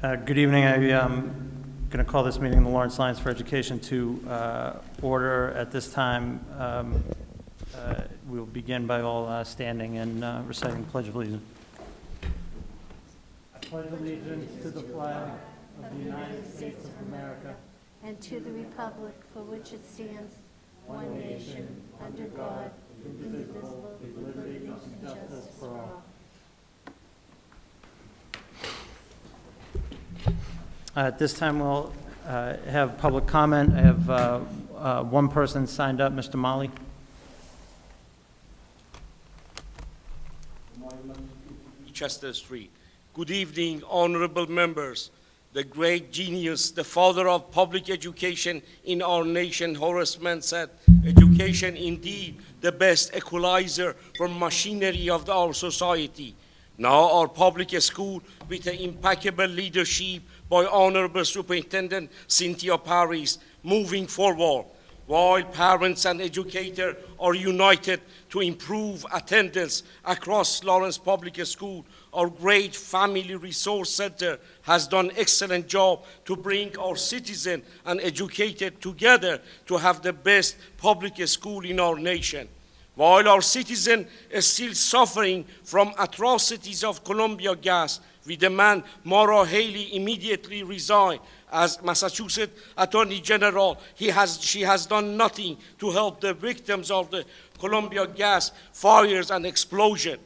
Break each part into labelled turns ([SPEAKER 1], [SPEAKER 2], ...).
[SPEAKER 1] Good evening. I'm going to call this meeting of the Lawrence Alliance for Education to order. At this time, we will begin by all standing and reciting the Pledge of Allegiance. I pledge allegiance to the flag of the United States of America
[SPEAKER 2] and to the republic for which it stands, one nation, under God, indivisible, with liberty and justice for all.
[SPEAKER 1] At this time, we'll have public comment. I have one person signed up, Mr. Mali.
[SPEAKER 3] Chester Street. Good evening, honorable members. The great genius, the father of public education in our nation, Horace Mann, said, "Education indeed the best equalizer for machinery of our society." Now our public school, with the impeccable leadership by Honorable Superintendent Cynthia Paris, moving forward, while parents and educators are united to improve attendance across Lawrence Public School. Our great Family Resource Center has done an excellent job to bring our citizens and educators together to have the best public school in our nation. While our citizens are still suffering from atrocities of Columbia gas, we demand Maura Haley immediately resign as Massachusetts Attorney General. She has done nothing to help the victims of the Columbia gas fires and explosion.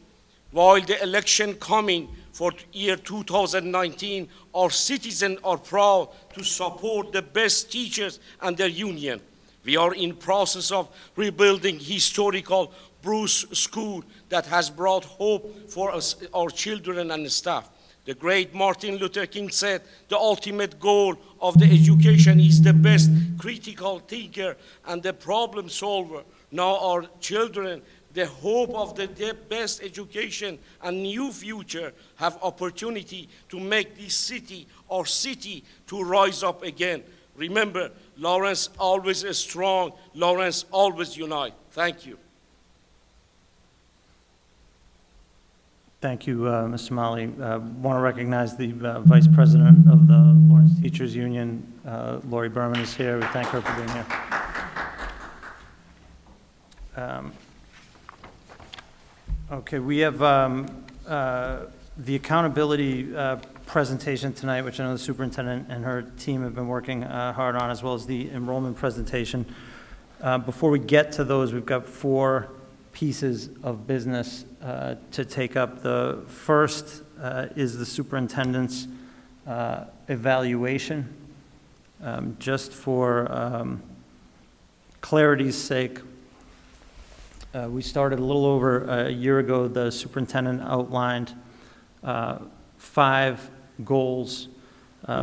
[SPEAKER 3] While the election coming for year 2019, our citizens are proud to support the best teachers and their union. We are in process of rebuilding historical Bruce School that has brought hope for us, our children and staff. The great Martin Luther King said, "The ultimate goal of the education is the best critical thinker and the problem solver." Now our children, the hope of the best education and new future, have opportunity to make this city, our city, to rise up again. Remember, Lawrence always is strong, Lawrence always unite. Thank you.
[SPEAKER 1] Thank you, Mr. Mali. I want to recognize the Vice President of the Lawrence Teachers Union. Lori Berman is here. We thank her for being here. Okay, we have the accountability presentation tonight, which I know the superintendent and her team have been working hard on, as well as the enrollment presentation. Before we get to those, we've got 4 pieces of business to take up. The first is the superintendent's evaluation. Just for clarity's sake, we started a little over a year ago. The superintendent outlined 5 goals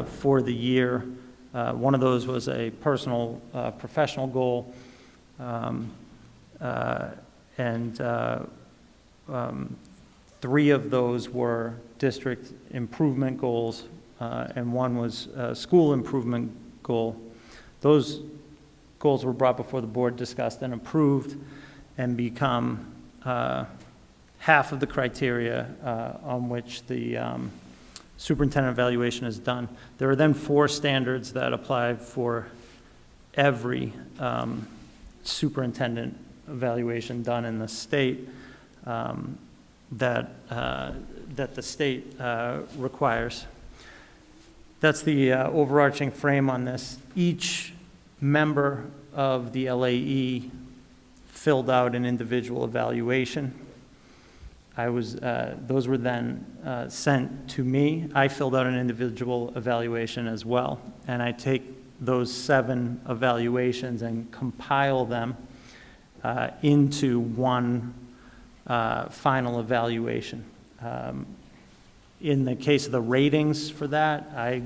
[SPEAKER 1] for the year. One of those was a personal, professional goal, and 3 of those were district improvement goals, and 1 was a school improvement goal. Those goals were brought before the board, discussed, and approved, and become half of the criteria on which the superintendent evaluation is done. There are then 4 standards that apply for every superintendent evaluation done in the state that the state requires. That's the overarching frame on this. Each member of the LAE filled out an individual evaluation. Those were then sent to me. I filled out an individual evaluation as well, and I take those 7 evaluations and compile them into one final evaluation. In the case of the ratings for that, I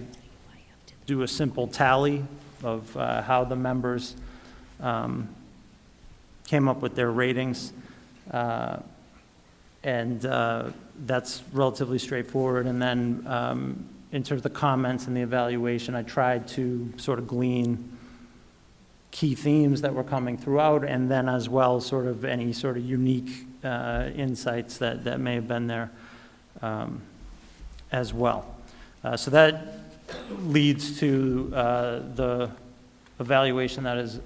[SPEAKER 1] do a simple tally of how the members came up with their ratings, and that's relatively straightforward. And then in terms of the comments and the evaluation, I tried to sort of glean key themes that were coming throughout, and then as well sort of any sort of unique insights that may have been there as well. So that leads to the evaluation that is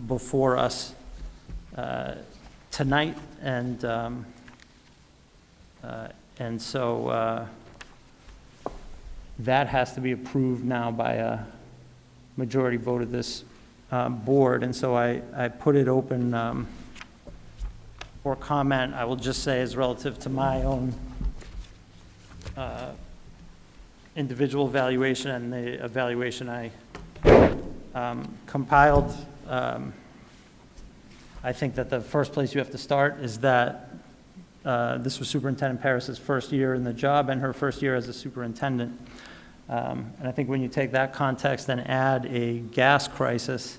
[SPEAKER 1] before us tonight, and so that has to be approved now by a majority vote of this board, and so I put it open for comment. I will just say, as relative to my own individual evaluation and the evaluation I compiled, I think that the first place you have to start is that this was Superintendent Paris's first year in the job and her first year as a superintendent. And I think when you take that context and add a gas crisis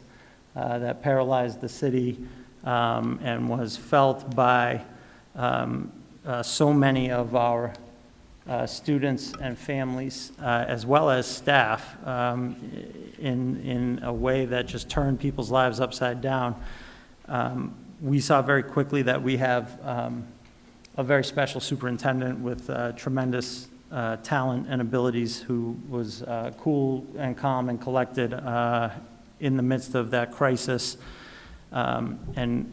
[SPEAKER 1] that paralyzed the city and was felt by so many of our students and families, as well as staff, in a way that just turned people's lives upside down, we saw very quickly that we have a very special superintendent with tremendous talent and abilities, who was cool and calm and collected in the midst of that crisis, and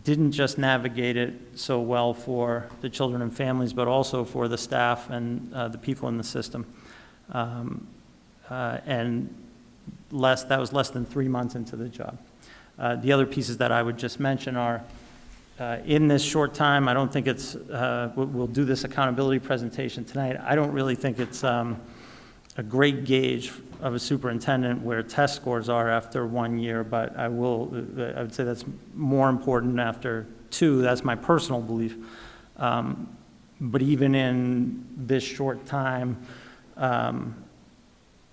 [SPEAKER 1] didn't just navigate it so well for the children and families, but also for the staff and the people in the system. And that was less than 3 months into the job. The other pieces that I would just mention are, in this short time, I don't think it's, we'll do this accountability presentation tonight. I don't really think it's a great gauge of a superintendent where test scores are after 1 year, but I would say that's more important after 2. That's my personal belief. But even in this short time,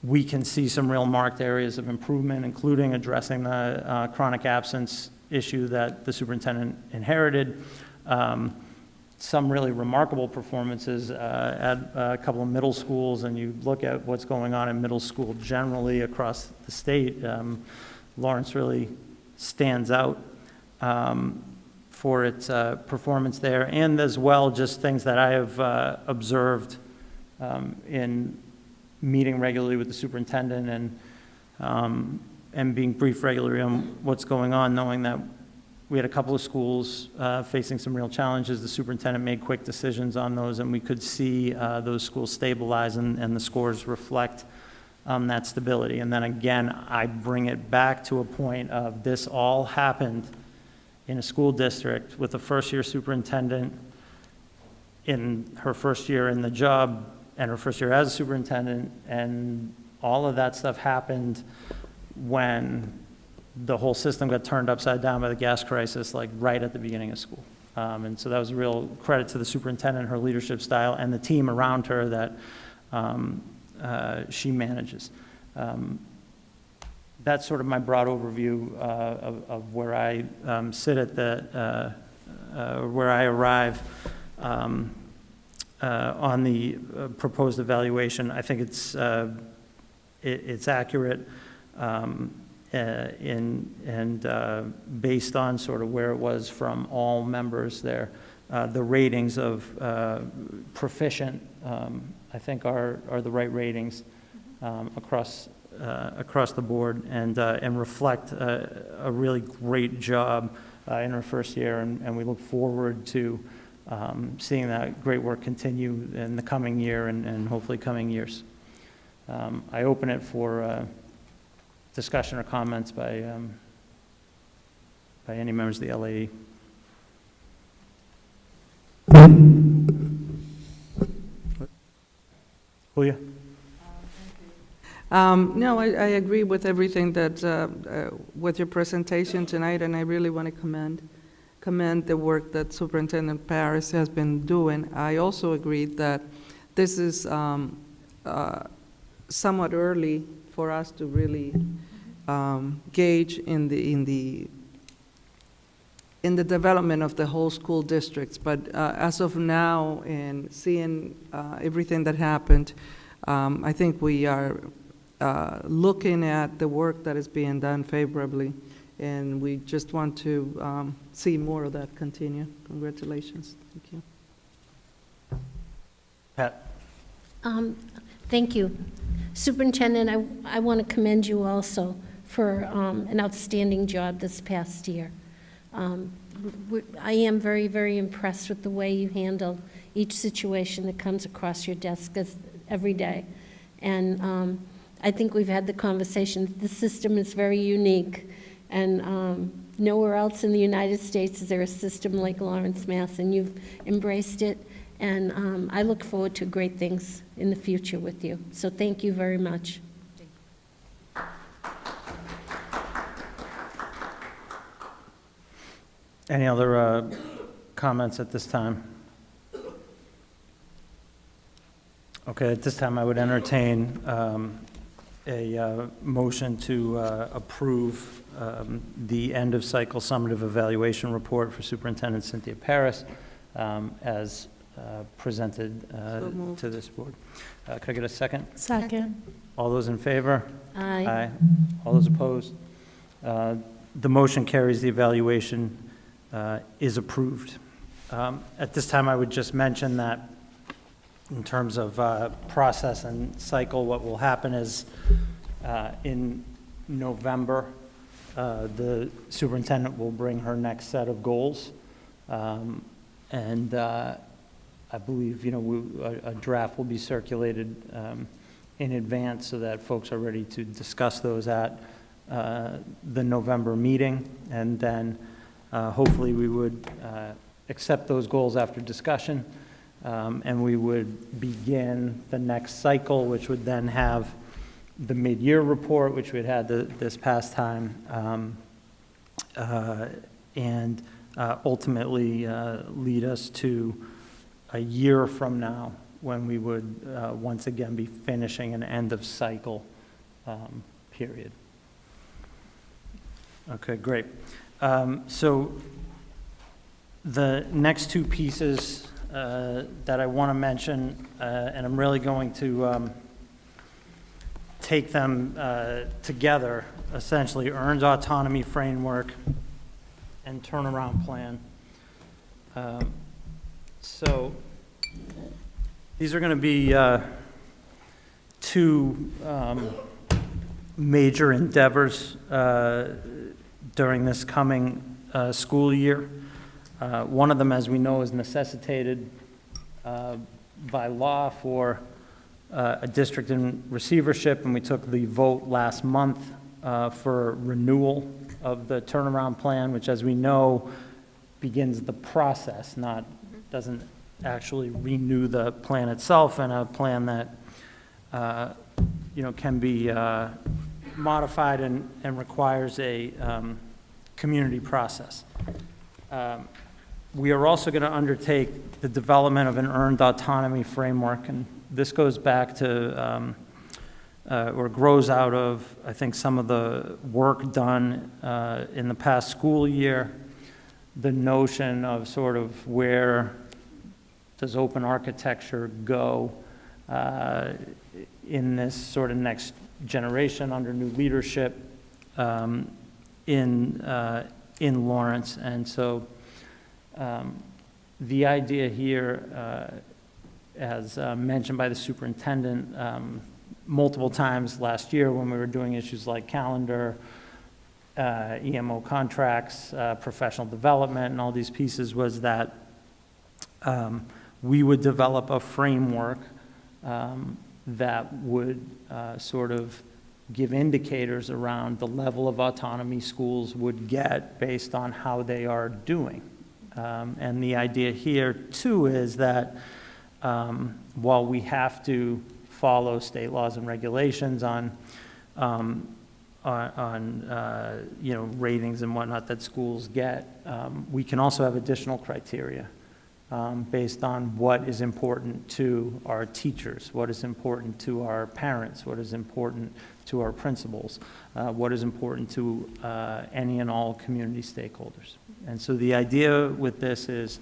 [SPEAKER 1] we can see some real marked areas of improvement, including addressing the chronic absence issue that the superintendent inherited. Some really remarkable performances at a couple of middle schools, and you look at what's going on in middle school generally across the state. Lawrence really stands out for its performance there, and as well just things that I have observed in meeting regularly with the superintendent and being briefed regularly on what's going on, knowing that we had a couple of schools facing some real challenges. The superintendent made quick decisions on those, and we could see those schools stabilize, and the scores reflect that stability. And then again, I bring it back to a point of this all happened in a school district with a first-year superintendent in her first year in the job and her first year as a superintendent, and all of that stuff happened when the whole system got turned upside down by the gas crisis, like right at the beginning of school. And so that was a real credit to the superintendent, her leadership style, and the team around her that she manages. That's sort of my broad overview of where I sit at where I arrive on the proposed evaluation. I think it's accurate. Based on sort of where it was from all members there. The ratings of proficient, I think, are the right ratings across the board, and reflect a really great job in her first year, and we look forward to seeing that great work continue in the coming year and hopefully coming years. I open it for discussion or comments by any members of the LAE. Julia?
[SPEAKER 4] No, I agree with everything that, with your presentation tonight, and I really want to commend the work that Superintendent Paris has been doing. I also agree that this is somewhat early for us to really gauge in the development of the whole school districts. But as of now, and seeing everything that happened, I think we are looking at the work that is being done favorably, and we just want to see more of that continue. Congratulations. Thank you.
[SPEAKER 1] Pat?
[SPEAKER 5] Thank you. Superintendent, I want to commend you also for an outstanding job this past year. I am very, very impressed with the way you handle each situation that comes across your desk every day. And I think we've had the conversation, the system is very unique, and nowhere else in the United States is there a system like Lawrence, Mass., and you've embraced it. And I look forward to great things in the future with you. So thank you very much.
[SPEAKER 1] Any other comments at this time? Okay, at this time, I would entertain a motion to approve the end-of-cycle summative evaluation report for Superintendent Cynthia Paris as presented
[SPEAKER 4] So moved.
[SPEAKER 1] to this board. Could I get a second?
[SPEAKER 2] Second.
[SPEAKER 1] All those in favor?
[SPEAKER 5] Aye.
[SPEAKER 1] All those opposed? The motion carries. The evaluation is approved. At this time, I would just mention that in terms of process and cycle, what will happen is in November, the superintendent will bring her next set of goals. And I believe, a draft will be circulated in advance so that folks are ready to discuss those at the November meeting. And then hopefully we would accept those goals after discussion, and we would begin the next cycle, which would then have the mid-year report, which we'd had this past time, and ultimately lead us to a year from now when we would once again be finishing an end-of-cycle period. Okay, great. So the next two pieces that I want to mention, and I'm really going to take them together, essentially, earned autonomy framework and turnaround plan. So these are going to be two major endeavors during this coming school year. One of them, as we know, is necessitated by law for a district in receivership, and we took the vote last month for renewal of the turnaround plan, which, as we know, begins the process, doesn't actually renew the plan itself, and a plan that can be modified and requires a community process. We are also going to undertake the development of an earned autonomy framework, and this goes back to, or grows out of, I think, some of the work done in the past school year, the notion of sort of where does open architecture go in this sort of next generation under new leadership in Lawrence. And so the idea here, as mentioned by the superintendent multiple times last year when we were doing issues like calendar, EMO contracts, professional development, and all these pieces, was that we would develop a framework that would sort of give indicators around the level of autonomy schools would get based on how they are doing. And the idea here, too, is that while we have to follow state laws and regulations on ratings and whatnot that schools get, we can also have additional criteria based on what is important to our teachers, what is important to our parents, what is important to our principals, what is important to any and all community stakeholders. And so the idea with this is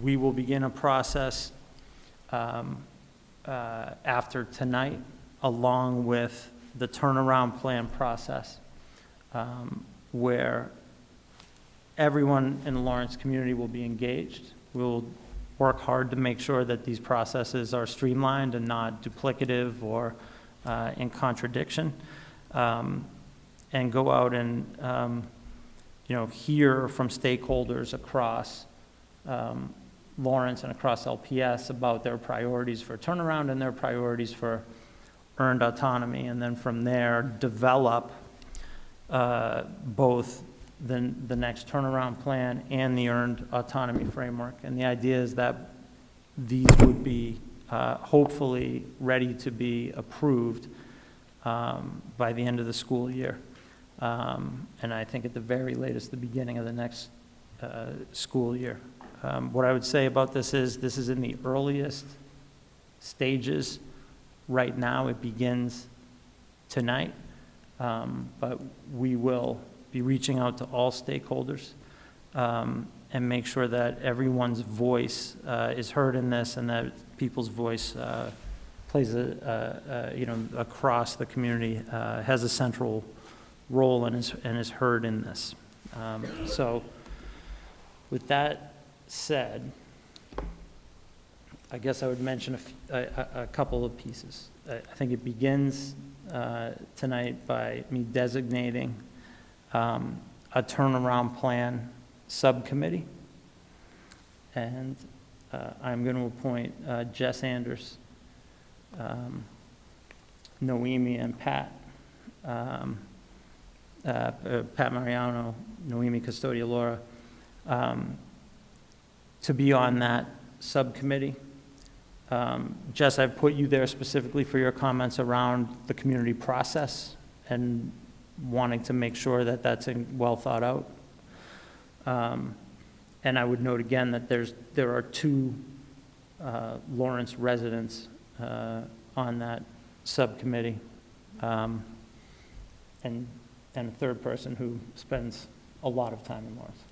[SPEAKER 1] we will begin a process after tonight, along with the turnaround plan process, where everyone in the Lawrence community will be engaged. We'll work hard to make sure that these processes are streamlined and not duplicative or in contradiction, and go out and, hear from stakeholders across Lawrence and across LPS about their priorities for turnaround and their priorities for earned autonomy, and then from there, develop both the next turnaround plan and the earned autonomy framework. And the idea is that these would be hopefully ready to be approved by the end of the school year. And I think at the very latest, the beginning of the next school year. What I would say about this is in the earliest stages right now. It begins tonight, but we will be reaching out to all stakeholders and make sure that everyone's voice is heard in this, and that people's voice plays across the community, has a central role and is heard in this. So with that said, I guess I would mention a couple of pieces. I think it begins tonight by me designating a turnaround plan subcommittee, and I'm going to appoint Jess Anders, Noemi, and Pat Mariano, Noemi Custodia Laura, to be on that subcommittee. Jess, I've put you there specifically for your comments around the community process and wanting to make sure that that's well thought out. And I would note again that there are 2 Lawrence residents on that subcommittee, and a third person who spends a lot of time in Lawrence.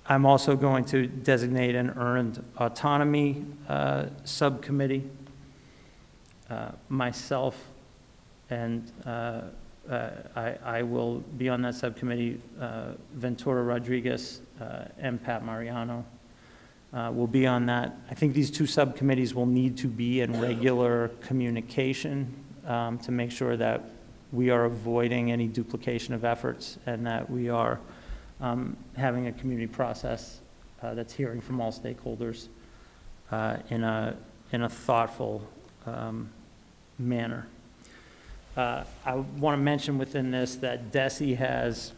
[SPEAKER 1] I'm also going to designate an earned autonomy subcommittee. Myself and I will be on that subcommittee. Ventura Rodriguez and Pat Mariano will be on that. I think these 2 subcommittees will need to be in regular communication to make sure that we are avoiding any duplication of efforts, and that we are having a community process that's hearing from all stakeholders in a thoughtful manner. I want to mention within this that DESE has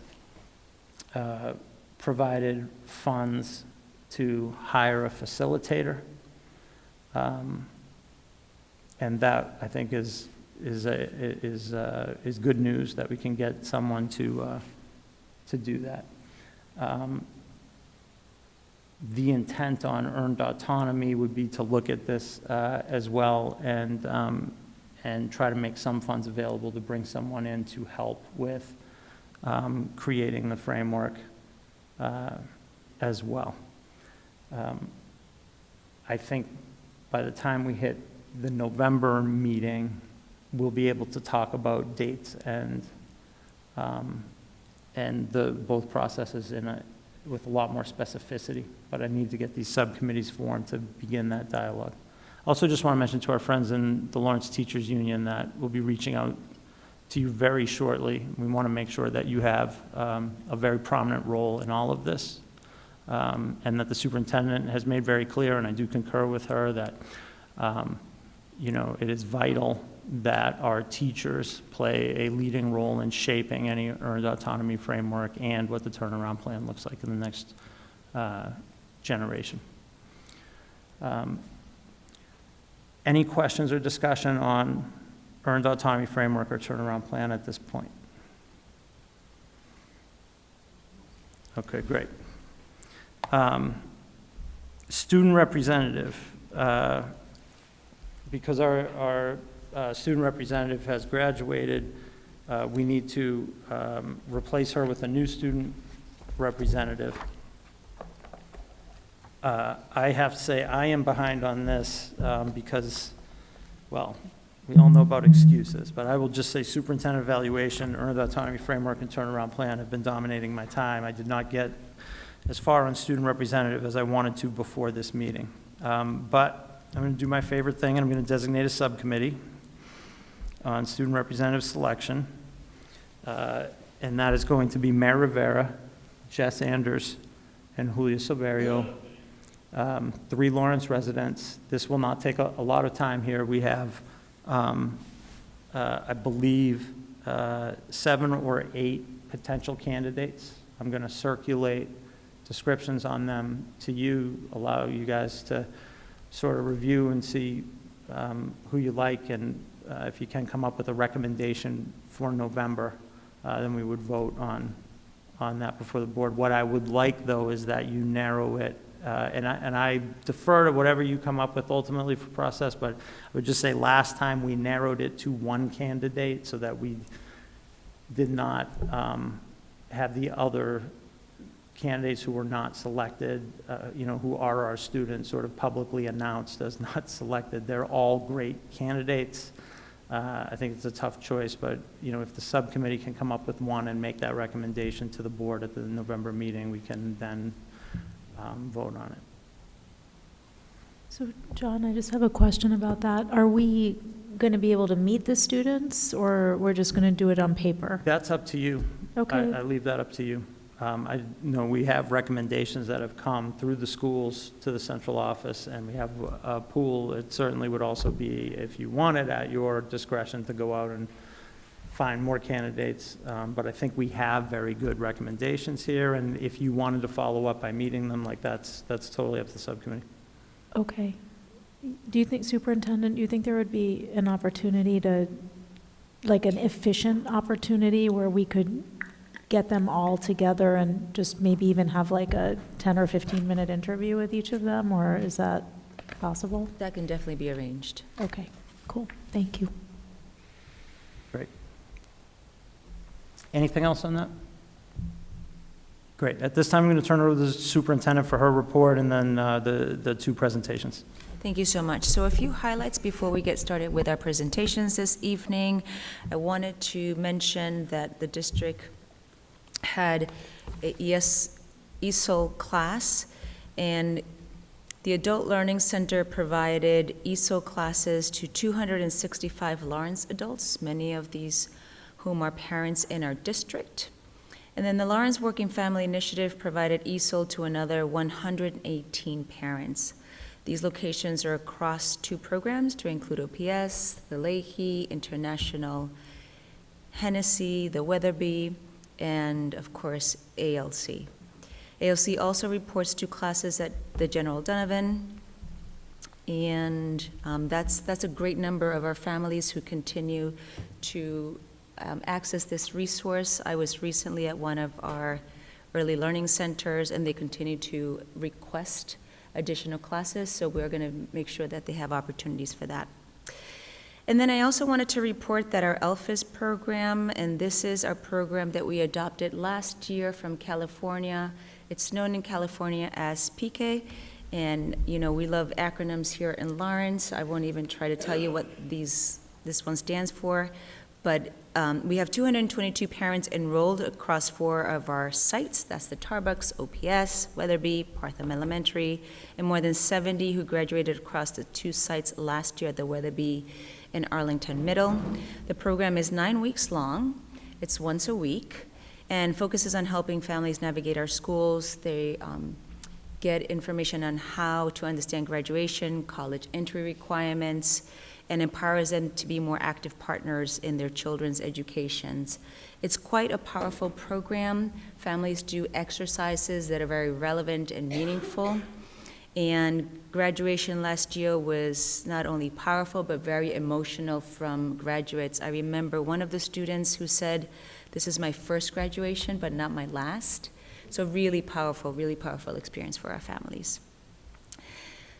[SPEAKER 1] provided funds to hire a facilitator, and that I think is good news, that we can get someone to do that. The intent on earned autonomy would be to look at this as well, and try to make some funds available to bring someone in to help with creating the framework as well. I think by the time we hit the November meeting, we'll be able to talk about dates and both processes with a lot more specificity, but I need to get these subcommittees formed to begin that dialogue. Also, just want to mention to our friends in the Lawrence Teachers Union that we'll be reaching out to you very shortly. We want to make sure that you have a very prominent role in all of this, and that the superintendent has made very clear, and I do concur with her, that it is vital that our teachers play a leading role in shaping any earned autonomy framework and what the turnaround plan looks like in the next generation. Any questions or discussion on earned autonomy framework or turnaround plan at this point? Okay, great. Student representative. Because our student representative has graduated, we need to replace her with a new student representative. I have to say I am behind on this because, well, we all know about excuses, but I will just say superintendent evaluation, earned autonomy framework, and turnaround plan have been dominating my time. I did not get as far on student representative as I wanted to before this meeting. But I'm going to do my favorite thing, and I'm going to designate a subcommittee on student representative selection. And that is going to be Mayor Rivera, Jess Anders, and Julia Silverio, 3 Lawrence residents. This will not take a lot of time here. We have, I believe, 7 or 8 potential candidates. I'm going to circulate descriptions on them to you, allow you guys to sort of review and see who you like, and if you can come up with a recommendation for November, then we would vote on that before the board. What I would like, though, is that you narrow it, and I defer to whatever you come up with ultimately for process, but I would just say last time we narrowed it to 1 candidate so that we did not have the other candidates who were not selected, who are our students, sort of publicly announced as not selected. They're all great candidates. I think it's a tough choice, but, if the subcommittee can come up with 1 and make that recommendation to the board at the November meeting, we can then vote on it.
[SPEAKER 6] So, John, I just have a question about that. Are we going to be able to meet the students, or we're just going to do it on paper?
[SPEAKER 1] That's up to you.
[SPEAKER 6] Okay.
[SPEAKER 1] I leave that up to you. I know we have recommendations that have come through the schools to the central office, and we have a pool. It certainly would also be, if you wanted, at your discretion to go out and find more candidates. But I think we have very good recommendations here, and if you wanted to follow up by meeting them, that's totally up to the subcommittee.
[SPEAKER 6] Okay. Do you think, Superintendent, do you think there would be an opportunity to, like an efficient opportunity where we could get them all together and just maybe even have like a 10 or 15-minute interview with each of them, or is that possible?
[SPEAKER 7] That can definitely be arranged.
[SPEAKER 6] Okay, cool. Thank you.
[SPEAKER 1] Great. Anything else on that? Great. At this time, I'm going to turn it over to the superintendent for her report and then the 2 presentations.
[SPEAKER 7] Thank you so much. So a few highlights before we get started with our presentations this evening. I wanted to mention that the district had a ESOL class, and the Adult Learning Center provided ESOL classes to 265 Lawrence adults, many of these whom are parents in our district. And then the Lawrence Working Family Initiative provided ESOL to another 118 parents. These locations are across 2 programs to include OPS, the Leahy, International, Hennessy, the Weatherby, and of course, ALC. ALC also reports 2 classes at the General Donovan, and that's a great number of our families who continue to access this resource. I was recently at one of our early learning centers, and they continue to request additional classes, so we're going to make sure that they have opportunities for that. And then I also wanted to report that our ELFIS program, and this is our program that we adopted last year from California. It's known in California as PK, and we love acronyms here in Lawrence. I won't even try to tell you what this one stands for, but we have 222 parents enrolled across 4 of our sites. That's the Tarbucks, OPS, Weatherby, Partham Elementary, and more than 70 who graduated across the 2 sites last year at the Weatherby in Arlington Middle. The program is 9 weeks long. It's once a week and focuses on helping families navigate our schools. They get information on how to understand graduation, college entry requirements, and empowers them to be more active partners in their children's educations. It's quite a powerful program. Families do exercises that are very relevant and meaningful. And graduation last year was not only powerful, but very emotional from graduates. I remember one of the students who said, "This is my first graduation, but not my last." So really powerful experience for our families.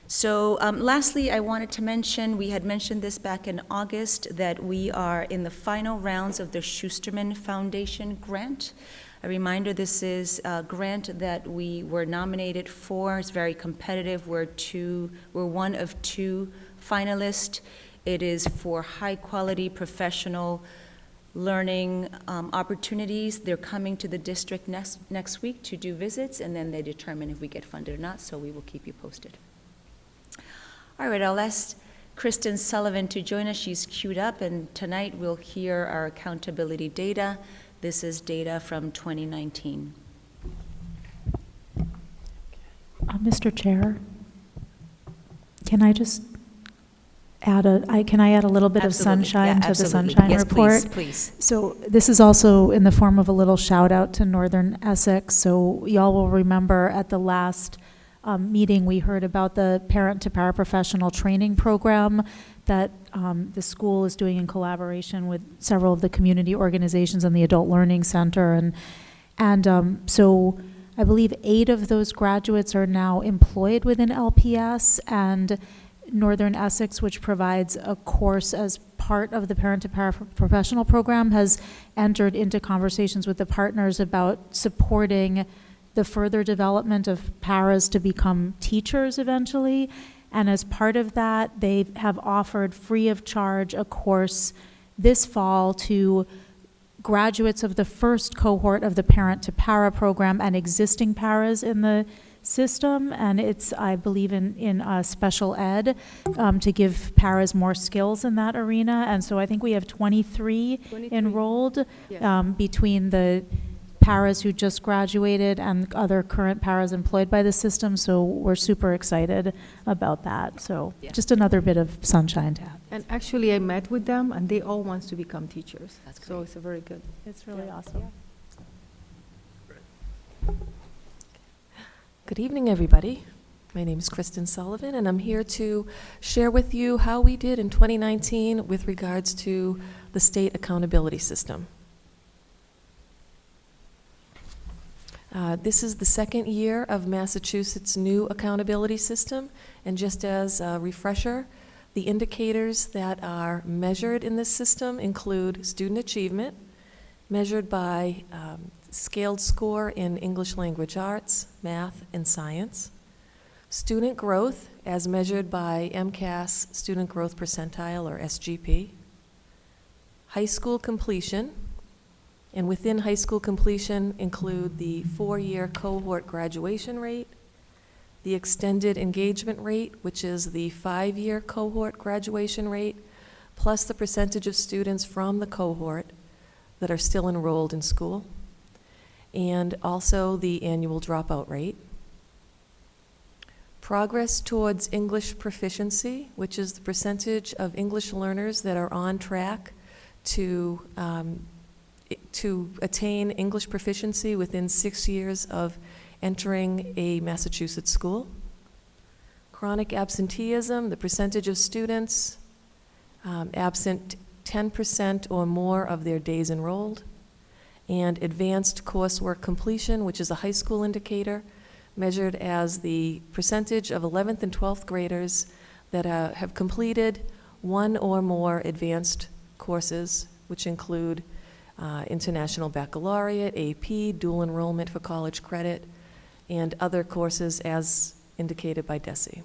[SPEAKER 7] So lastly, I wanted to mention, we had mentioned this back in August, that we are in the final rounds of the Schusterman Foundation grant. A reminder, this is a grant that we were nominated for. It's very competitive. We're one of 2 finalists. It is for high-quality professional learning opportunities. They're coming to the district next week to do visits, and then they determine if we get funded or not, so we will keep you posted. All right, I'll ask Kristen Sullivan to join us. She's queued up, and tonight we'll hear our accountability data. This is data from 2019.
[SPEAKER 6] Mr. Chair, can I just add can I add a little bit of
[SPEAKER 7] Absolutely.
[SPEAKER 6] sunshine
[SPEAKER 7] Yeah,
[SPEAKER 6] to the
[SPEAKER 7] absolutely.
[SPEAKER 6] sunshine
[SPEAKER 7] Yes,
[SPEAKER 6] report?
[SPEAKER 7] please.
[SPEAKER 6] So this is also in the form of a little shout out to Northern Essex. So y'all will remember at the last meeting, we heard about the parent to paraprofessional training program that the school is doing in collaboration with several of the community organizations and the Adult Learning Center. So I believe 8 of those graduates are now employed within LPS, and Northern Essex, which provides a course as part of the Parent to Paraprofessional program, has entered into conversations with the partners about supporting the further development of paras to become teachers eventually. And as part of that, they have offered free of charge a course this fall to graduates of the first cohort of the Parent to Para program and existing paras in the system, and it's, I believe, in special ed to give paras more skills in that arena. And so I think we have 23 enrolled between the paras who just graduated and other current paras employed by the system. So we're super excited about that. So just another bit of sunshine to have.
[SPEAKER 8] And actually, I met with them, and they all want to become teachers.
[SPEAKER 7] That's
[SPEAKER 8] So
[SPEAKER 7] great.
[SPEAKER 8] it's a very good.
[SPEAKER 6] It's really awesome.
[SPEAKER 9] Good evening, everybody. My name is Kristen Sullivan, and I'm here to share with you how we did in 2019 with regards to the state accountability system. This is the second year of Massachusetts' new accountability system, and just as a refresher, the indicators that are measured in this system include student achievement, measured by scaled score in English language arts, math, and science. Student growth, as measured by MCAS Student Growth Percentile, or SGP. High school completion, and within high school completion include the 4-year cohort graduation rate, the extended engagement rate, which is the 5-year cohort graduation rate, plus the percentage of students from the cohort that are still enrolled in school, and also the annual dropout rate. Progress towards English proficiency, which is the percentage of English learners that are on track to attain English proficiency within 6 years of entering a Massachusetts school. Chronic absenteeism, the percentage of students absent 10% or more of their days enrolled. And advanced coursework completion, which is a high school indicator, measured as the percentage of 11th and 12th graders that have completed one or more advanced courses, which include International Baccalaureate, AP, dual enrollment for college credit, and other courses as indicated by DESE.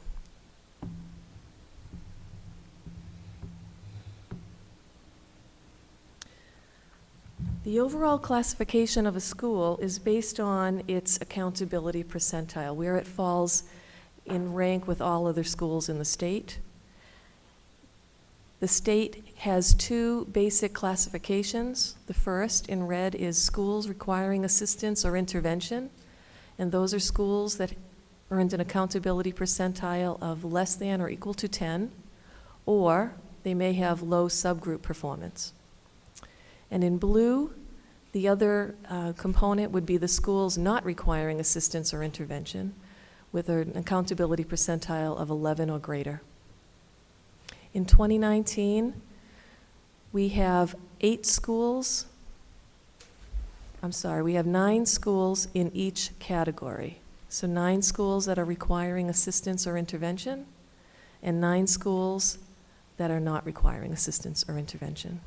[SPEAKER 9] The overall classification of a school is based on its accountability percentile, where it falls in rank with all other schools in the state. The state has 2 basic classifications. The first, in red, is schools requiring assistance or intervention, and those are schools that earned an accountability percentile of less than or equal to 10, or they may have low subgroup performance. And in blue, the other component would be the schools not requiring assistance or intervention, with an accountability percentile of 11 or greater. In 2019, we have 9 schools in each category. So 9 schools that are requiring assistance or intervention, and 9 schools that are not requiring assistance or intervention.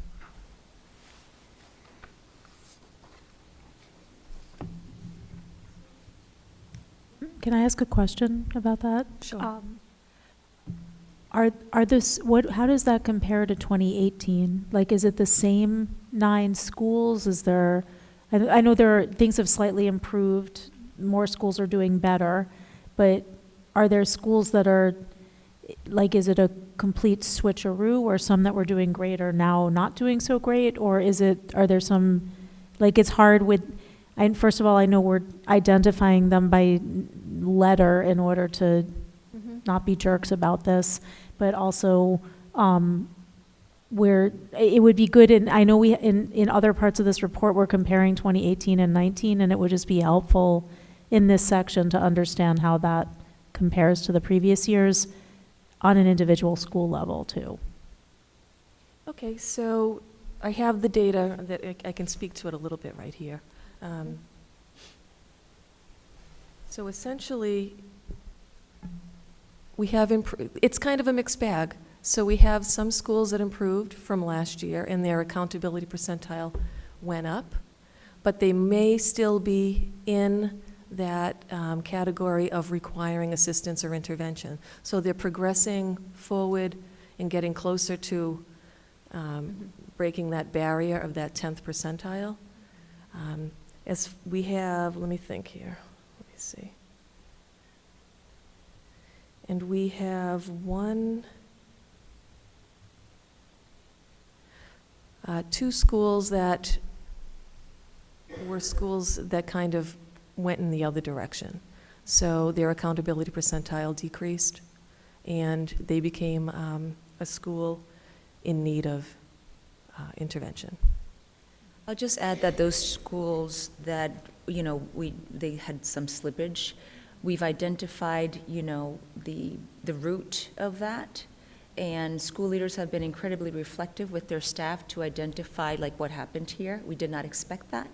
[SPEAKER 6] Can I ask a question about that?
[SPEAKER 8] Sure.
[SPEAKER 6] How does that compare to 2018? Like, is it the same 9 schools? Is there, I know things have slightly improved, more schools are doing better, but are there schools that are, like, is it a complete switcheroo, or some that were doing great are now not doing so great? Or are there some, like, it's hard with, first of all, I know we're identifying them by letter in order to not be jerks about this, but also where it would be good, and I know in other parts of this report, we're comparing 2018 and 19, and it would just be helpful in this section to understand how that compares to the previous years on an individual school level too.
[SPEAKER 9] Okay, so I have the data that I can speak to it a little bit right here. So essentially, we have it's kind of a mixed bag. So we have some schools that improved from last year, and their accountability percentile went up, but they may still be in that category of requiring assistance or intervention. So they're progressing forward and getting closer to breaking that barrier of that 10th percentile. As we have, let me think here, let me see. And we have two schools that were schools that kind of went in the other direction. So their accountability percentile decreased, and they became a school in need of intervention.
[SPEAKER 7] I'll just add that those schools that, they had some slippage, we've identified, the root of that, and school leaders have been incredibly reflective with their staff to identify, like, what happened here. We did not expect that.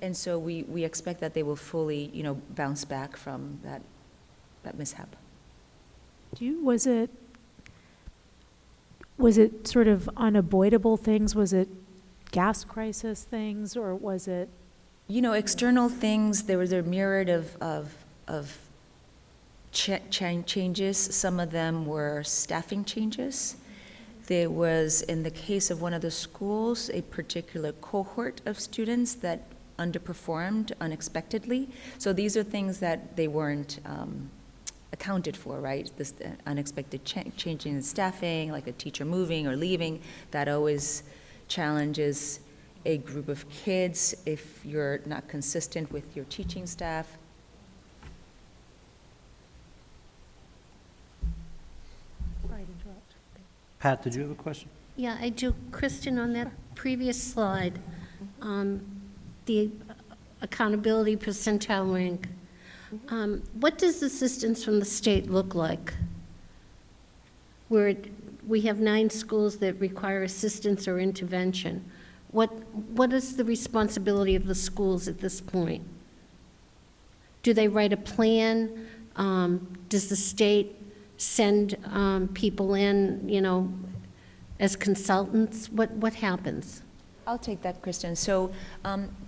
[SPEAKER 7] And so we expect that they will fully, bounce back from that mishap.
[SPEAKER 6] Was it sort of unavoidable things? Was it gas crisis things, or was it?
[SPEAKER 7] External things, there was a myriad of changes. Some of them were staffing changes. There was, in the case of one of the schools, a particular cohort of students that underperformed unexpectedly. So these are things that they weren't accounted for, right? This unexpected change in staffing, like a teacher moving or leaving, that always challenges a group of kids if you're not consistent with your teaching staff.
[SPEAKER 1] Pat, did you have a question?
[SPEAKER 5] Yeah, I do. Kristen, on that previous slide, the accountability percentile rank, what does assistance from the state look like? Where we have 9 schools that require assistance or intervention. What is the responsibility of the schools at this point? Do they write a plan? Does the state send people in, as consultants? What happens?
[SPEAKER 7] I'll take that, Kristen. So,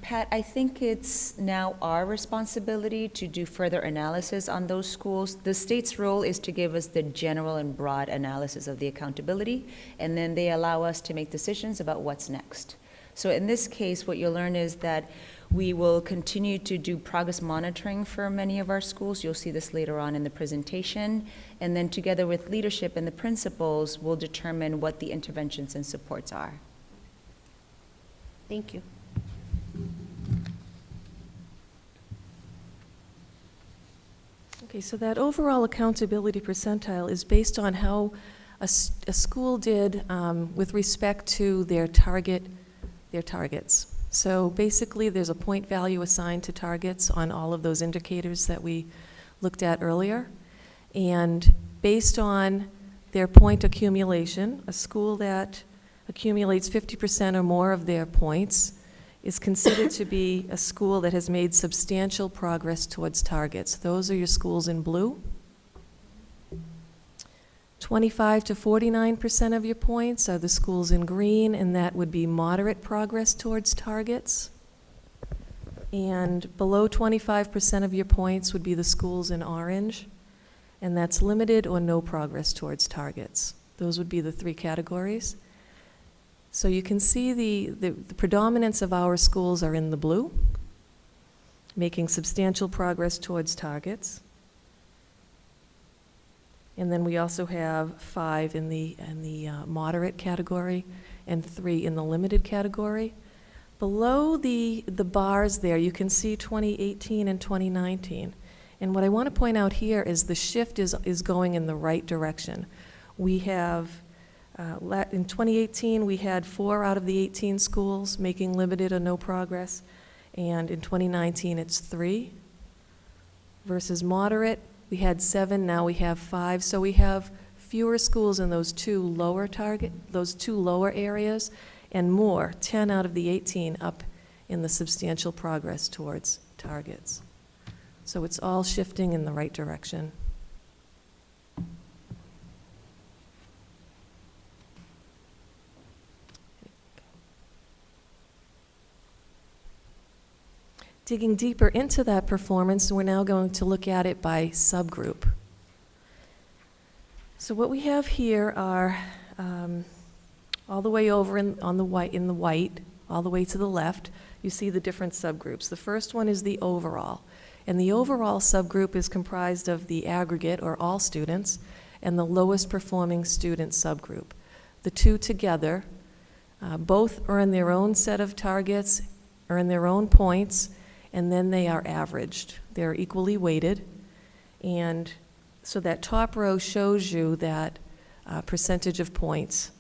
[SPEAKER 7] Pat, I think it's now our responsibility to do further analysis on those schools. The state's role is to give us the general and broad analysis of the accountability, and then they allow us to make decisions about what's next. So in this case, what you'll learn is that we will continue to do progress monitoring for many of our schools. You'll see this later on in the presentation. And then together with leadership and the principals, we'll determine what the interventions and supports are.
[SPEAKER 5] Thank you.
[SPEAKER 9] Okay, so that overall accountability percentile is based on how a school did with respect to their targets. So basically, there's a point value assigned to targets on all of those indicators that we looked at earlier. And based on their point accumulation, a school that accumulates 50% or more of their points is considered to be a school that has made substantial progress towards targets. Those are your schools in blue. 25 to 49% of your points are the schools in green, and that would be moderate progress towards targets. And below 25% of your points would be the schools in orange, and that's limited or no progress towards targets. Those would be the 3 categories. So you can see the predominance of our schools are in the blue, making substantial progress towards targets. And then we also have 5 in the moderate category and 3 in the limited category. Below the bars there, you can see 2018 and 2019. And what I want to point out here is the shift is going in the right direction. We have, in 2018, we had 4 out of the 18 schools making limited or no progress. And in 2019, it's 3. Versus moderate, we had 7, now we have 5. So we have fewer schools in those two lower areas, and more, 10 out of the 18 up in the substantial progress towards targets. So it's all shifting in the right direction. Digging deeper into that performance, we're now going to look at it by subgroup. So what we have here are all the way over in the white, all the way to the left, you see the different subgroups. The first one is the overall. And the overall subgroup is comprised of the aggregate, or all students, and the lowest performing student subgroup. The two together both earn their own set of targets, earn their own points, and then they are averaged. They're equally weighted. And so that top row shows you that percentage of points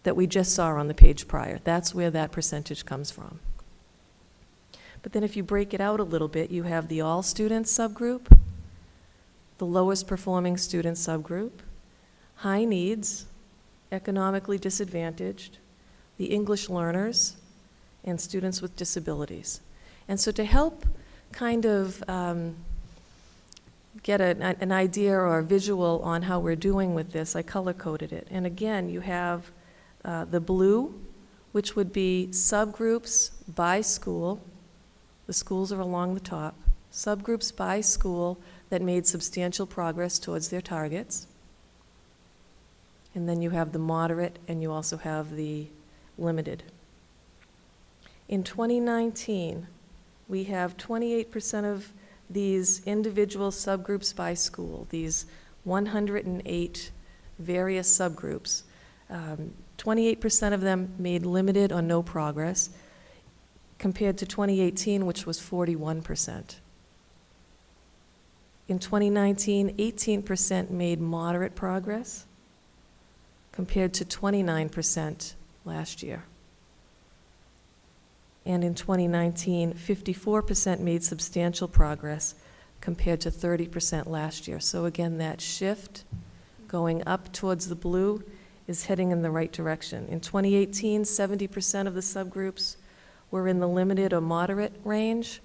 [SPEAKER 9] that we just saw on the page prior. That's where that percentage comes from. But then if you break it out a little bit, you have the all students subgroup, the lowest performing student subgroup, high needs, economically disadvantaged, the English learners, and students with disabilities. And so to help kind of get an idea or a visual on how we're doing with this, I color-coded it. And again, you have the blue, which would be subgroups by school. The schools are along the top. Subgroups by school that made substantial progress towards their targets. And then you have the moderate, and you also have the limited. In 2019, we have 28% of these individual subgroups by school, these 108 various subgroups. 28% of them made limited or no progress, compared to 2018, which was 41%. In 2019, 18% made moderate progress, compared to 29% last year. And in 2019, 54% made substantial progress, compared to 30% last year. So again, that shift going up towards the blue is heading in the right direction. In 2018, 70% of the subgroups were in the limited or moderate range,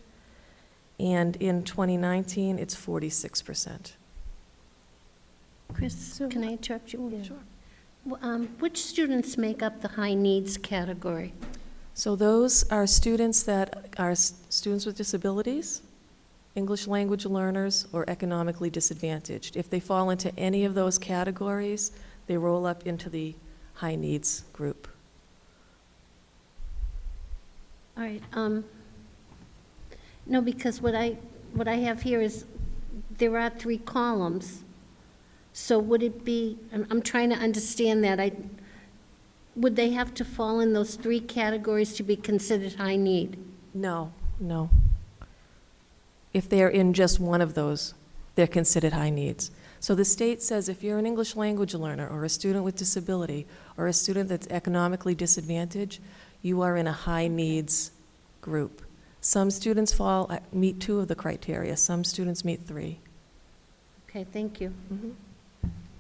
[SPEAKER 9] and in 2019, it's 46%.
[SPEAKER 5] Chris, can I interrupt you?
[SPEAKER 6] Yeah.
[SPEAKER 5] Sure. Which students make up the high needs category?
[SPEAKER 9] So those are students that are students with disabilities, English language learners, or economically disadvantaged. If they fall into any of those categories, they roll up into the high needs group.
[SPEAKER 5] All right. No, because what I have here is there are 3 columns. So would it be, I'm trying to understand that. Would they have to fall in those 3 categories to be considered high need?
[SPEAKER 9] No. If they're in just one of those, they're considered high needs. So the state says if you're an English language learner or a student with disability or a student that's economically disadvantaged, you are in a high needs group. Some students meet 2 of the criteria. Some students meet 3.
[SPEAKER 5] Okay, thank you.
[SPEAKER 9] Mm-hmm.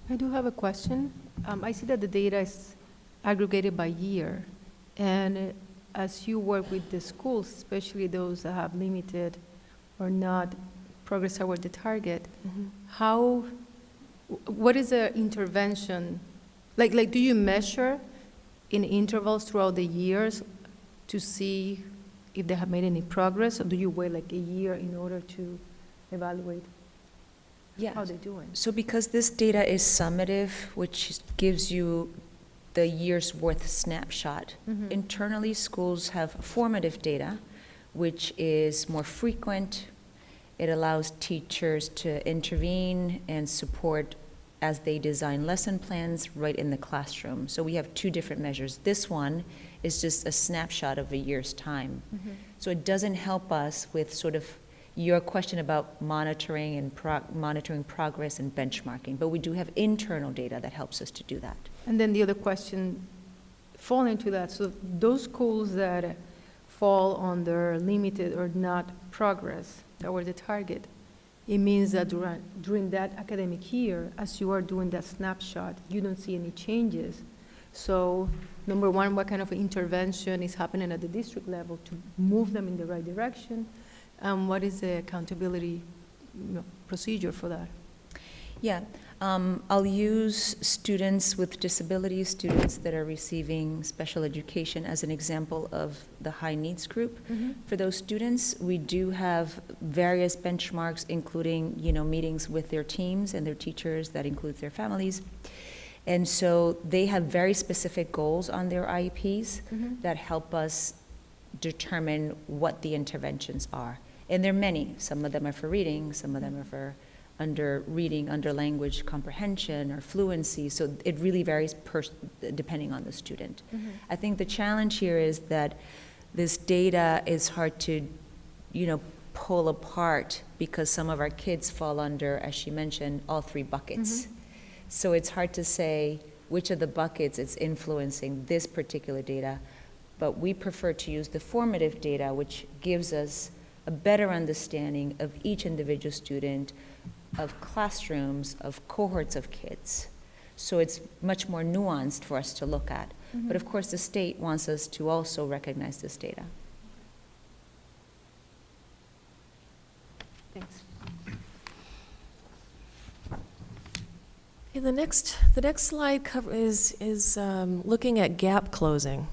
[SPEAKER 8] I do have a question. I see that the data is aggregated by year, and as you work with the schools, especially those that have limited or not progress toward the target,
[SPEAKER 9] Mm-hmm.
[SPEAKER 8] what is the intervention? Like, do you measure in intervals throughout the years to see if they have made any progress, or do you wait like a year in order to evaluate how they're doing?
[SPEAKER 7] So because this data is summative, which gives you the year's worth snapshot. Internally, schools have formative data, which is more frequent. It allows teachers to intervene and support as they design lesson plans right in the classroom. So we have two different measures. This one is just a snapshot of a year's time. So it doesn't help us with sort of your question about monitoring and monitoring progress and benchmarking, but we do have internal data that helps us to do that.
[SPEAKER 8] And then the other question falling into that, so those schools that fall under limited or not progress toward the target, it means that during that academic year, as you are doing that snapshot, you don't see any changes. So number one, what kind of intervention is happening at the district level to move them in the right direction? What is the accountability procedure for that?
[SPEAKER 7] Yeah, I'll use students with disabilities, students that are receiving special education as an example of the high needs group. For those students, we do have various benchmarks, including, meetings with their teams and their teachers, that includes their families. And so they have very specific goals on their IEPs that help us determine what the interventions are. And there are many. Some of them are for reading, some of them are for under reading, under language comprehension or fluency. So it really varies depending on the student. I think the challenge here is that this data is hard to, pull apart because some of our kids fall under, as she mentioned, all three buckets. So it's hard to say which of the buckets is influencing this particular data, but we prefer to use the formative data, which gives us a better understanding of each individual student, of classrooms, of cohorts of kids. So it's much more nuanced for us to look at. But of course, the state wants us to also recognize this data.
[SPEAKER 8] Thanks.
[SPEAKER 9] Okay, the next slide is looking at gap closing.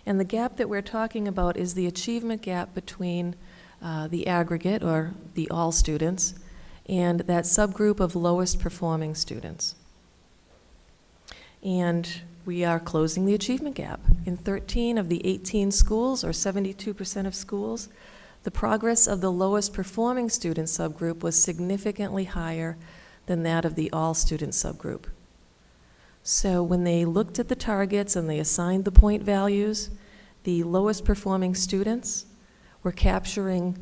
[SPEAKER 9] And the gap that we're talking about is the achievement gap between the aggregate, or the all students, and that subgroup of lowest performing students. And we are closing the achievement gap. In 13 of the 18 schools, or 72% of schools, the progress of the lowest performing student subgroup was significantly higher than that of the all student subgroup. So when they looked at the targets and they assigned the point values, the lowest performing students were capturing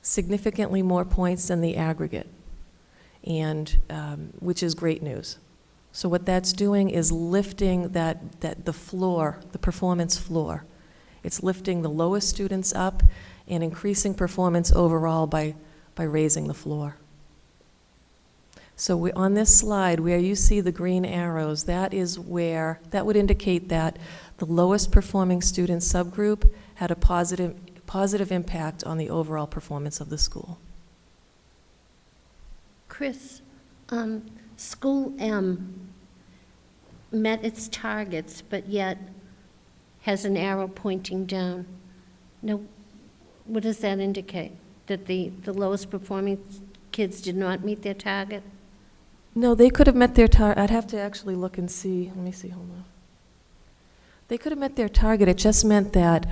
[SPEAKER 9] significantly more points than the aggregate, and which is great news. So what that's doing is lifting the floor, the performance floor. It's lifting the lowest students up and increasing performance overall by raising the floor. So on this slide, where you see the green arrows, that would indicate that the lowest performing student subgroup had a positive impact on the overall performance of the school.
[SPEAKER 5] Chris, School M met its targets, but yet has an arrow pointing down. Now, what does that indicate? That the lowest performing kids did not meet their target?
[SPEAKER 9] No, they could have met their target. I'd have to actually look and see. Let me see, hold on. They could have met their target. It just meant that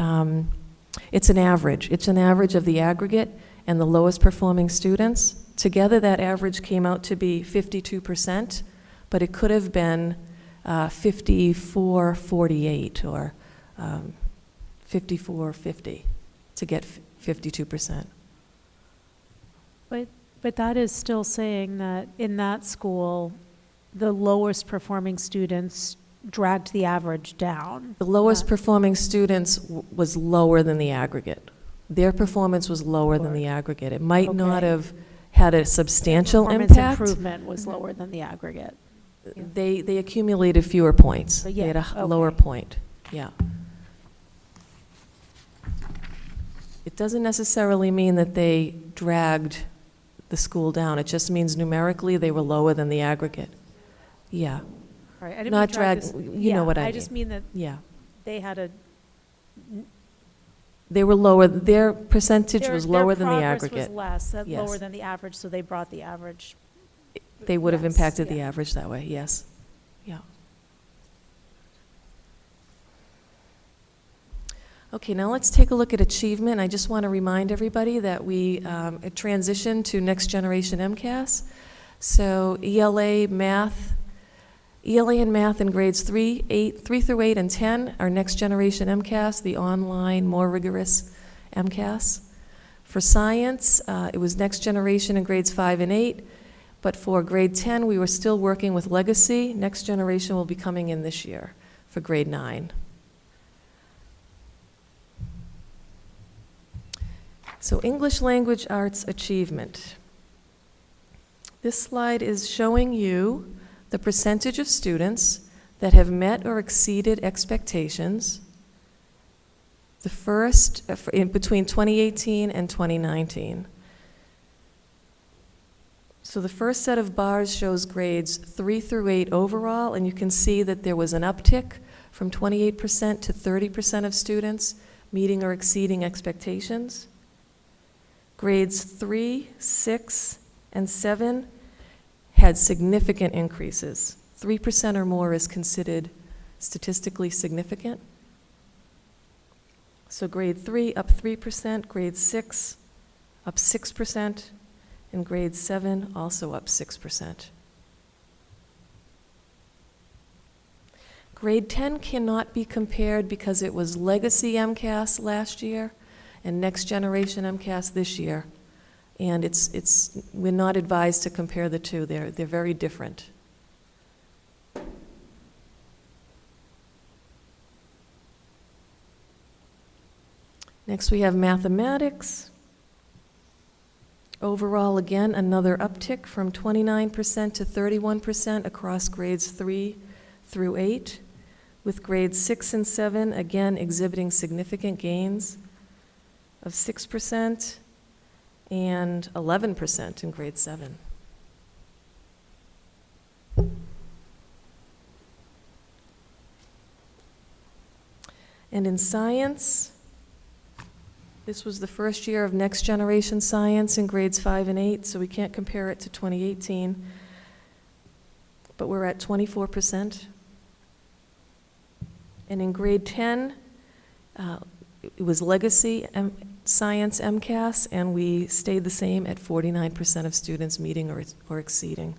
[SPEAKER 9] it's an average. It's an average of the aggregate and the lowest performing students. Together, that average came out to be 52%, but it could have been 54-48 or 54-50 to get 52%.
[SPEAKER 6] But that is still saying that in that school, the lowest performing students dragged the average down.
[SPEAKER 9] The lowest performing students was lower than the aggregate. Their performance was lower than the aggregate. It might not have had a substantial
[SPEAKER 6] Performance
[SPEAKER 9] impact.
[SPEAKER 6] improvement was lower than the aggregate.
[SPEAKER 9] They accumulated fewer points.
[SPEAKER 6] But
[SPEAKER 9] They had
[SPEAKER 6] yeah,
[SPEAKER 9] a lower
[SPEAKER 6] okay.
[SPEAKER 9] point, yeah. It doesn't necessarily mean that they dragged the school down. It just means numerically they were lower than the aggregate. Yeah,
[SPEAKER 6] Right, I didn't
[SPEAKER 9] Not
[SPEAKER 6] mean drag
[SPEAKER 9] drag-
[SPEAKER 6] this-
[SPEAKER 9] you know what I
[SPEAKER 6] I just mean that
[SPEAKER 9] yeah.
[SPEAKER 6] they had a.
[SPEAKER 9] They were lower, their percentage
[SPEAKER 6] their-
[SPEAKER 9] was
[SPEAKER 6] their
[SPEAKER 9] lower than the
[SPEAKER 6] progress
[SPEAKER 9] aggregate.
[SPEAKER 6] was less,
[SPEAKER 9] Yes.
[SPEAKER 6] lower than the average, so they brought the average.
[SPEAKER 9] They would have
[SPEAKER 6] Yes,
[SPEAKER 9] impacted the
[SPEAKER 6] yeah.
[SPEAKER 9] average that way, yes. Yeah. Okay, now let's take a look at achievement. I just want to remind everybody that we transitioned to Next Generation MCAS. So ELA and math in grades 3 through 8, and 10 are Next Generation MCAS, the online, more rigorous MCAS. For science, it was Next Generation in grades 5 and 8, but for grade 10, we were still working with Legacy. Next Generation will be coming in this year for grade 9. So English Language Arts achievement. This slide is showing you the percentage of students that have met or exceeded expectations between 2018 and 2019. So the first set of bars shows grades 3 through 8 overall, and you can see that there was an uptick from 28% to 30% of students meeting or exceeding expectations. Grades 3, 6, and 7 had significant increases. 3% or more is considered statistically significant. So grade 3 up 3%, grade 6 up 6%, and grade 7 also up 6%. Grade 10 cannot be compared because it was Legacy MCAS last year and Next Generation MCAS this year. And we're not advised to compare the two. They're very different. Next we have mathematics. Overall, again, another uptick from 29% to 31% across grades 3 through 8, with grades 6 and 7 again exhibiting significant gains of 6% and 11% in grade 7. And in science, this was the first year of Next Generation Science in grades 5 and 8, so we can't compare it to 2018, but we're at 24%. And in grade 10, it was Legacy Science MCAS, and we stayed the same at 49% of students meeting or exceeding.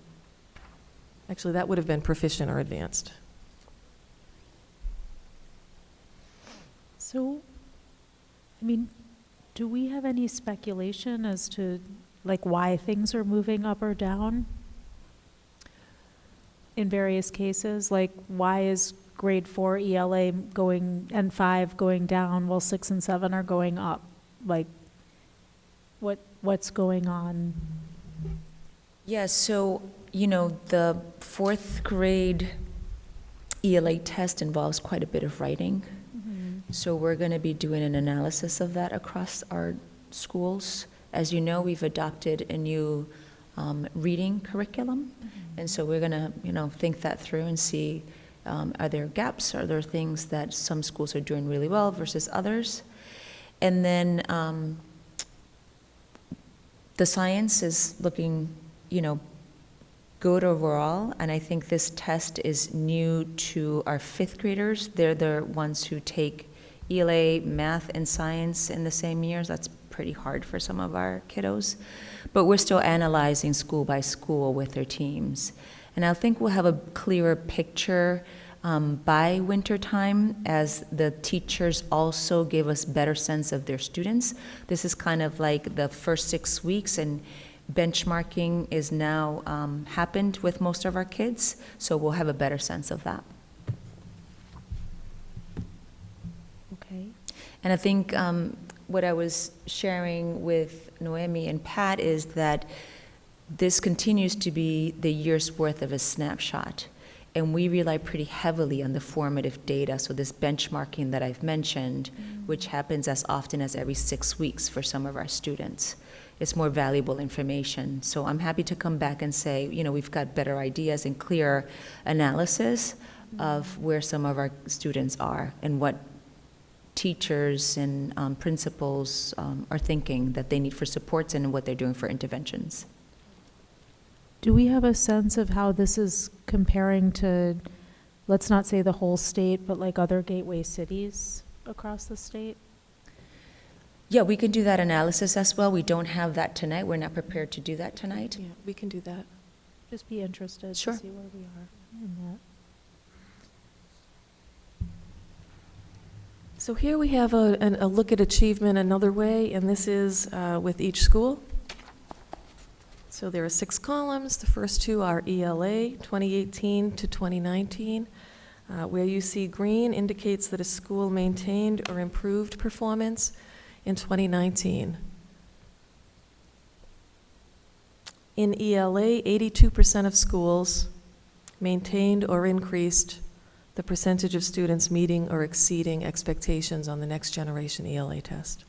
[SPEAKER 9] Actually, that would have been proficient or advanced.
[SPEAKER 6] So, I mean, do we have any speculation as to like why things are moving up or down in various cases? Like why is grade 4 ELA going and 5 going down while 6 and 7 are going up? Like what's going on?
[SPEAKER 7] Yeah, so, the 4th grade ELA test involves quite a bit of writing. So we're going to be doing an analysis of that across our schools. As you know, we've adopted a new reading curriculum. And so we're going to, think that through and see, are there gaps? Are there things that some schools are doing really well versus others? And then the science is looking, good overall. And I think this test is new to our 5th graders. They're the ones who take ELA, math, and science in the same years. That's pretty hard for some of our kiddos. But we're still analyzing school by school with their teams. And I think we'll have a clearer picture by winter time as the teachers also give us better sense of their students. This is kind of like the first 6 weeks, and benchmarking is now happened with most of our kids, so we'll have a better sense of that.
[SPEAKER 6] Okay.
[SPEAKER 7] And I think what I was sharing with Noemi and Pat is that this continues to be the year's worth of a snapshot. And we rely pretty heavily on the formative data, so this benchmarking that I've mentioned, which happens as often as every 6 weeks for some of our students. It's more valuable information. So I'm happy to come back and say, we've got better ideas and clearer analysis of where some of our students are and what teachers and principals are thinking that they need for supports and what they're doing for interventions.
[SPEAKER 6] Do we have a sense of how this is comparing to, let's not say the whole state, but like other gateway cities across the state?
[SPEAKER 7] Yeah, we can do that analysis as well. We don't have that tonight. We're not prepared to do that tonight.
[SPEAKER 9] Yeah, we can do that.
[SPEAKER 6] Just be interested
[SPEAKER 7] Sure.
[SPEAKER 6] to see where we are in that.
[SPEAKER 9] So here we have a look at achievement another way, and this is with each school. So there are 6 columns. The first 2 are ELA, 2018 to 2019. Where you see green indicates that a school maintained or improved performance in 2019. In ELA, 82% of schools maintained or increased the percentage of students meeting or exceeding expectations on the next generation ELA test.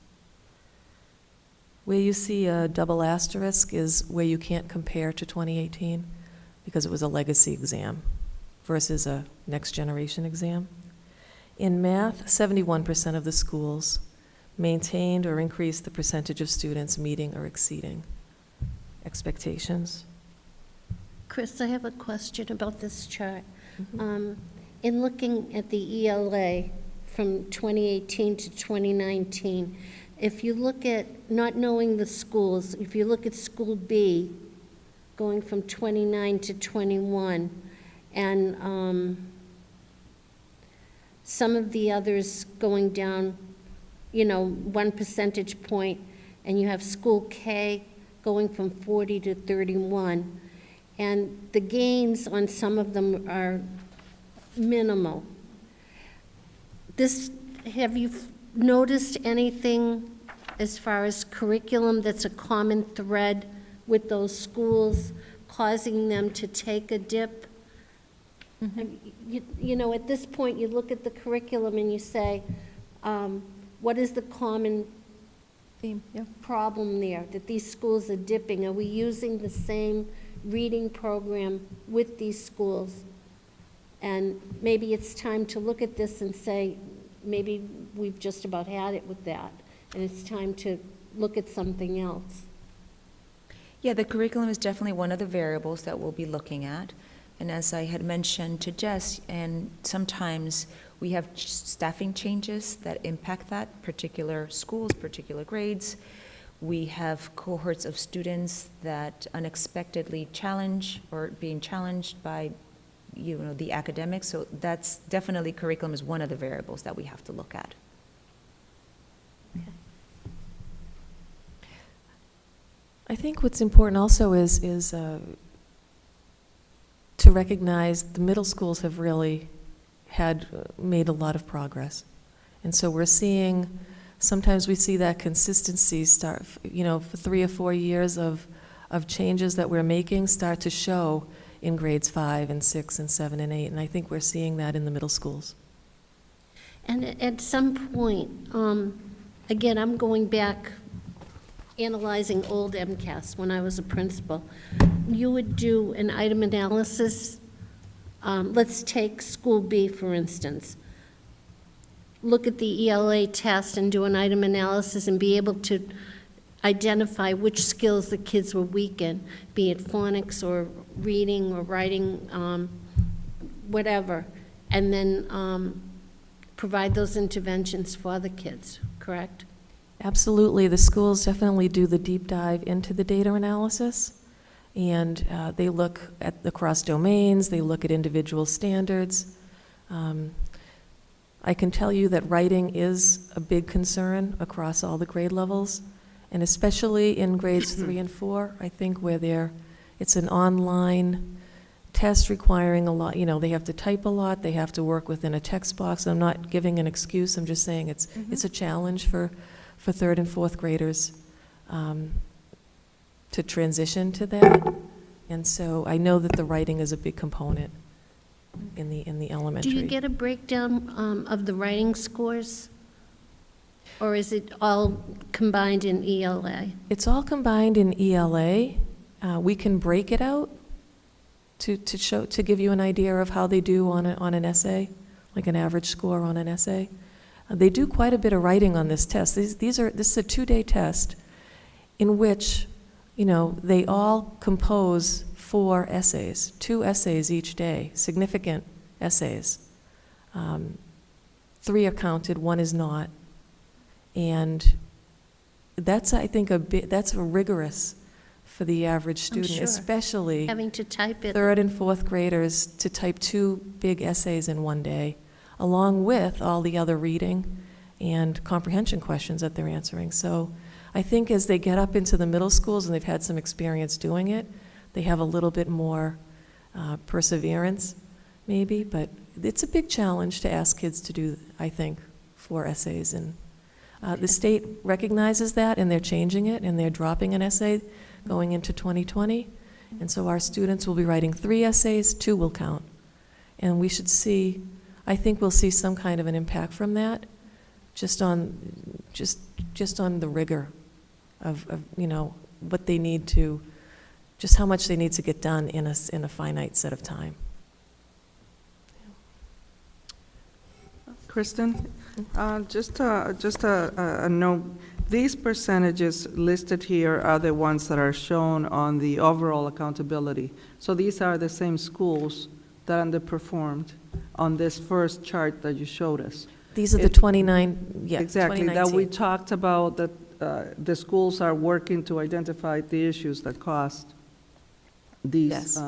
[SPEAKER 9] Where you see a double asterisk is where you can't compare to 2018 because it was a legacy exam versus a next generation exam. In math, 71% of the schools maintained or increased the percentage of students meeting or exceeding expectations.
[SPEAKER 5] Chris, I have a question about this chart. In looking at the ELA from 2018 to 2019, if you look at, not knowing the schools, if you look at School B, going from 29 to 21, and some of the others going down, 1 percentage point, and you have School K going from 40 to 31, and the gains on some of them are minimal. Have you noticed anything as far as curriculum that's a common thread with those schools, causing them to take a dip? At this point, you look at the curriculum and you say, what is the common
[SPEAKER 8] Theme, yeah.
[SPEAKER 5] problem there, that these schools are dipping? Are we using the same reading program with these schools? And maybe it's time to look at this and say, maybe we've just about had it with that, and it's time to look at something else.
[SPEAKER 7] Yeah, the curriculum is definitely one of the variables that we'll be looking at. And as I had mentioned to Jess, and sometimes we have staffing changes that impact that, particular schools, particular grades. We have cohorts of students that unexpectedly challenge or being challenged by the academics. So that's definitely, curriculum is one of the variables that we have to look at.
[SPEAKER 9] I think what's important also is to recognize the middle schools have really made a lot of progress. And so we're seeing, sometimes we see that consistency start, for 3 or 4 years of changes that we're making start to show in grades 5 and 6 and 7 and 8. And I think we're seeing that in the middle schools.
[SPEAKER 5] And at some point, again, I'm going back, analyzing old MCAS when I was a principal. You would do an item analysis. Let's take School B, for instance. Look at the ELA test and do an item analysis and be able to identify which skills the kids were weak in, be it phonics or reading or writing, whatever, and then provide those interventions for the kids, correct?
[SPEAKER 9] Absolutely. The schools definitely do the deep dive into the data analysis, and they look at across domains, they look at individual standards. I can tell you that writing is a big concern across all the grade levels, and especially in grades 3 and 4, I think where it's an online test requiring a lot, they have to type a lot, they have to work within a text box. I'm not giving an excuse, I'm just saying it's a challenge for 3rd and 4th graders to transition to that. And so I know that the writing is a big component in the elementary.
[SPEAKER 5] Do you get a breakdown of the writing scores? Or is it all combined in ELA?
[SPEAKER 9] It's all combined in ELA. We can break it out to give you an idea of how they do on an essay, like an average score on an essay. They do quite a bit of writing on this test. This is a 2-day test in which, they all compose 4 essays, 2 essays each day, significant essays. 3 are counted, 1 is not. And that's, I think, that's rigorous for the average student,
[SPEAKER 5] sure.
[SPEAKER 9] especially
[SPEAKER 5] Having to type it.
[SPEAKER 9] 3rd and 4th graders to type 2 big essays in one day, along with all the other reading and comprehension questions that they're answering. So I think as they get up into the middle schools and they've had some experience doing it, they have a little bit more perseverance, maybe, but it's a big challenge to ask kids to do, I think, 4 essays. And the state recognizes that, and they're changing it, and they're dropping an essay going into 2020. And so our students will be writing 3 essays, 2 will count. And we should see, I think we'll see some kind of an impact from that, just on the rigor of you know, what they need to, just how much they need to get done in a finite set of time.
[SPEAKER 4] Kristen, just a note, these percentages listed here are the ones that are shown on the overall accountability. So these are the same schools that underperformed on this first chart that you showed us.
[SPEAKER 9] These are the 29, yeah,
[SPEAKER 4] Exactly, that we
[SPEAKER 9] 2019.
[SPEAKER 4] talked about, that the schools are working to identify the issues that caused these
[SPEAKER 9] Yes.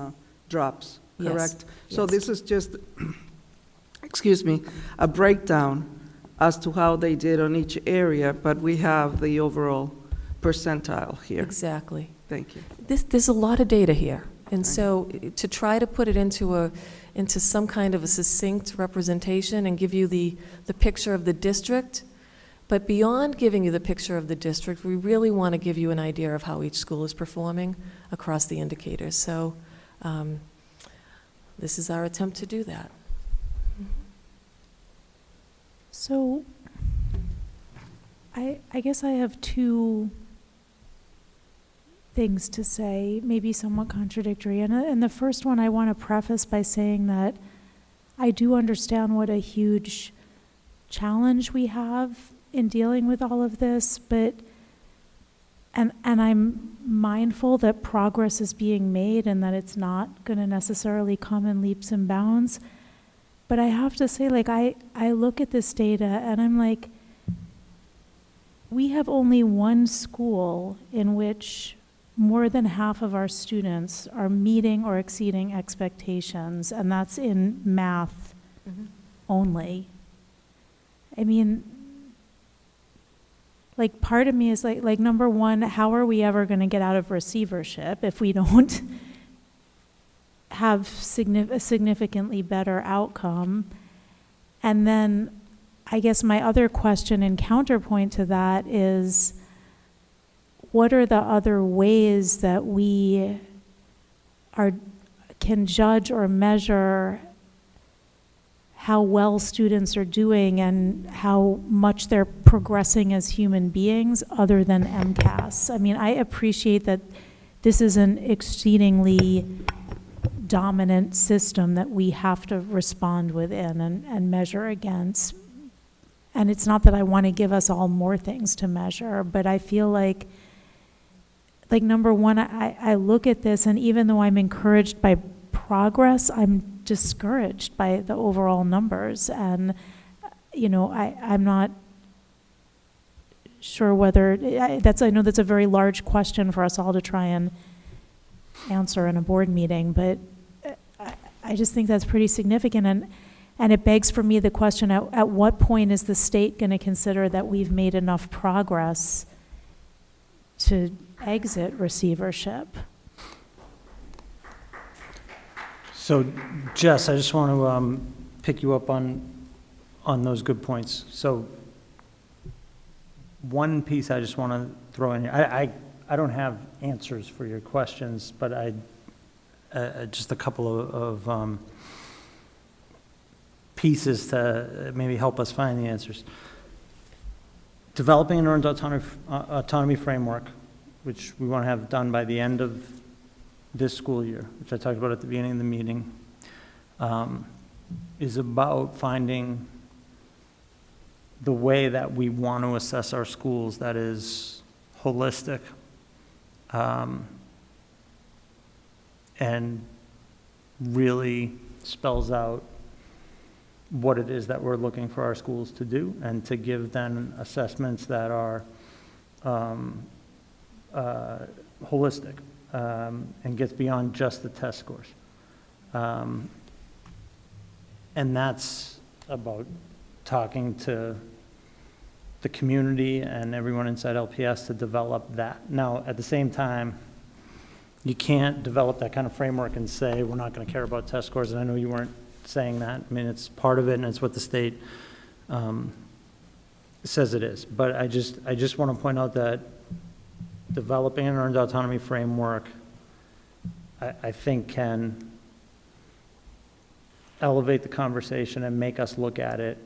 [SPEAKER 4] drops,
[SPEAKER 9] Yes,
[SPEAKER 4] correct? So
[SPEAKER 9] yes.
[SPEAKER 4] this is just, excuse me, a breakdown as to how they did on each area, but we have the overall percentile here.
[SPEAKER 9] Exactly.
[SPEAKER 4] Thank you.
[SPEAKER 9] There's a lot of data here, and so to try to put it into some kind of a succinct representation and give you the picture of the district, but beyond giving you the picture of the district, we really want to give you an idea of how each school is performing across the indicators. So this is our attempt to do that.
[SPEAKER 6] So I guess I have 2 things to say, maybe somewhat contradictory. And the first one I want to preface by saying that I do understand what a huge challenge we have in dealing with all of this, but and I'm mindful that progress is being made and that it's not going to necessarily come in leaps and bounds. But I have to say, like, I look at this data and I'm like, we have only 1 school in which more than half of our students are meeting or exceeding expectations, and that's in math only. I mean, like, part of me is like number one, how are we ever going to get out of receivership if we don't have a significantly better outcome? And then I guess my other question and counterpoint to that is, what are the other ways that we can judge or measure how well students are doing and how much they're progressing as human beings other than MCAS? I mean, I appreciate that this is an exceedingly dominant system that we have to respond within and measure against. And it's not that I want to give us all more things to measure, but I feel like number one, I look at this, and even though I'm encouraged by progress, I'm discouraged by the overall numbers. And, you know, I'm not sure whether, I know that's a very large question for us all to try and answer in a board meeting, but I just think that's pretty significant. And it begs for me the question, at what point is the state going to consider that we've made enough progress to exit receivership?
[SPEAKER 1] So, Jess, I just want to pick you up on those good points. So, one piece I just want to throw in here. I don't have answers for your questions, but just a couple of pieces to maybe help us find the answers. Developing an earned autonomy framework, which we want to have done by the end of this school year, which I talked about at the beginning of the meeting, is about finding the way that we want to assess our schools that is holistic and really spells out what it is that we're looking for our schools to do, and to give them assessments that are holistic, and gets beyond just the test scores. And that's about talking to the community and everyone inside LPS to develop that. Now, at the same time, you can't develop that kind of framework and say, we're not going to care about test scores, and I know you weren't saying that. I mean, it's part of it, and it's what the state says it is. But I just want to point out that developing an earned autonomy framework, I think, can elevate the conversation and make us look at it,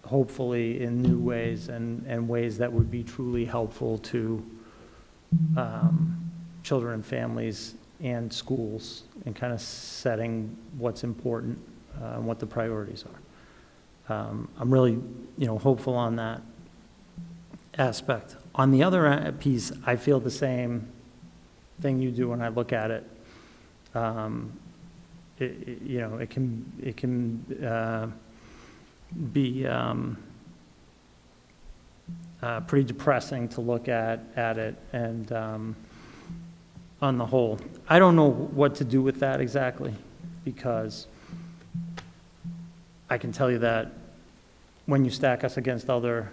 [SPEAKER 1] hopefully in new ways, and ways that would be truly helpful to children and families and schools, and kind of setting what's important and what the priorities are. I'm really, hopeful on that aspect. On the other piece, I feel the same thing you do when I look at it. It can be pretty depressing to look at it, and on the whole, I don't know what to do with that exactly, because I can tell you that when you stack us against other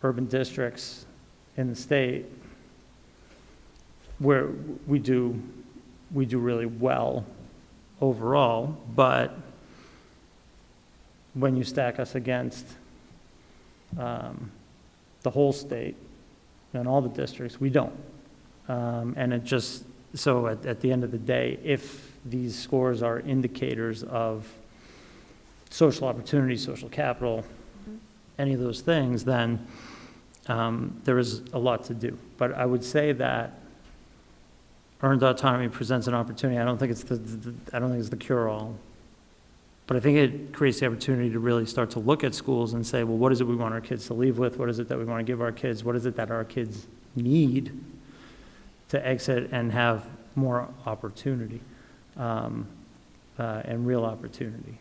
[SPEAKER 1] urban districts in the state, where we do really well overall, but when you stack us against the whole state and all the districts, we don't. And it just, so at the end of the day, if these scores are indicators of social opportunity, social capital, any of those things, then there is a lot to do. But I would say that earned autonomy presents an opportunity. I don't think it's the cure-all, but I think it creates the opportunity to really start to look at schools and say, well, what is it we want our kids to leave with? What is it that we want to give our kids? What is it that our kids need to exit and have more opportunity, and real opportunity?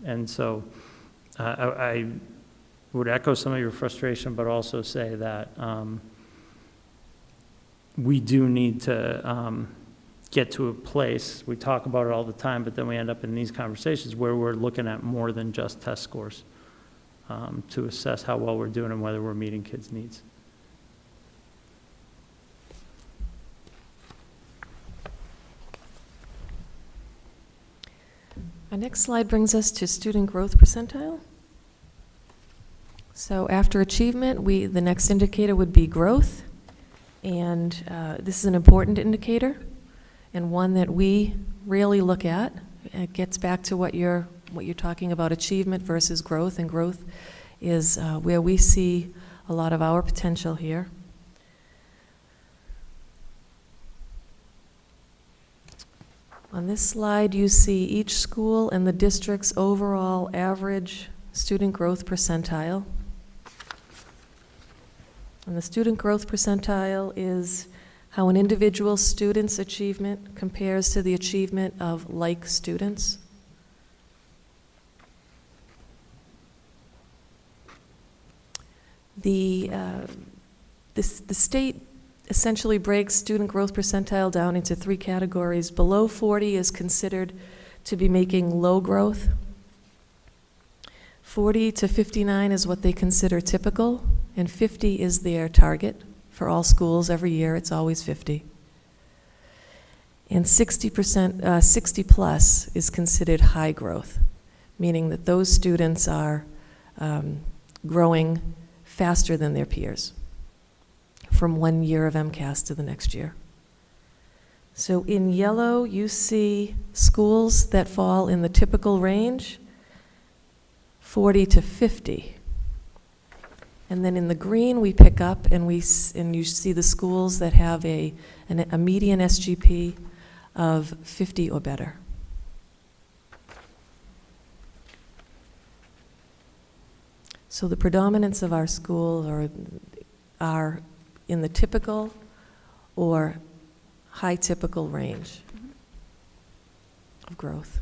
[SPEAKER 1] And so I would echo some of your frustration, but also say that we do need to get to a place, we talk about it all the time, but then we end up in these conversations where we're looking at more than just test scores to assess how well we're doing and whether we're meeting kids' needs.
[SPEAKER 9] Our next slide brings us to student growth percentile. So after achievement, the next indicator would be growth. And this is an important indicator, and one that we really look at. It gets back to what you're talking about, achievement versus growth, and growth is where we see a lot of our potential here. On this slide, you see each school and the district's overall average student growth percentile. And the student growth percentile is how an individual student's achievement compares to the achievement of like students. The state essentially breaks student growth percentile down into 3 categories. Below 40 is considered to be making low growth. 40 to 59 is what they consider typical, and 50 is their target for all schools every year. It's always 50. And 60 plus is considered high growth, meaning that those students are growing faster than their peers from one year of MCAS to the next year. So in yellow, you see schools that fall in the typical range, 40 to 50. And then in the green, we pick up and you see the schools that have a median SGP of 50 or better. So the predominance of our schools are in the typical or high typical range of growth.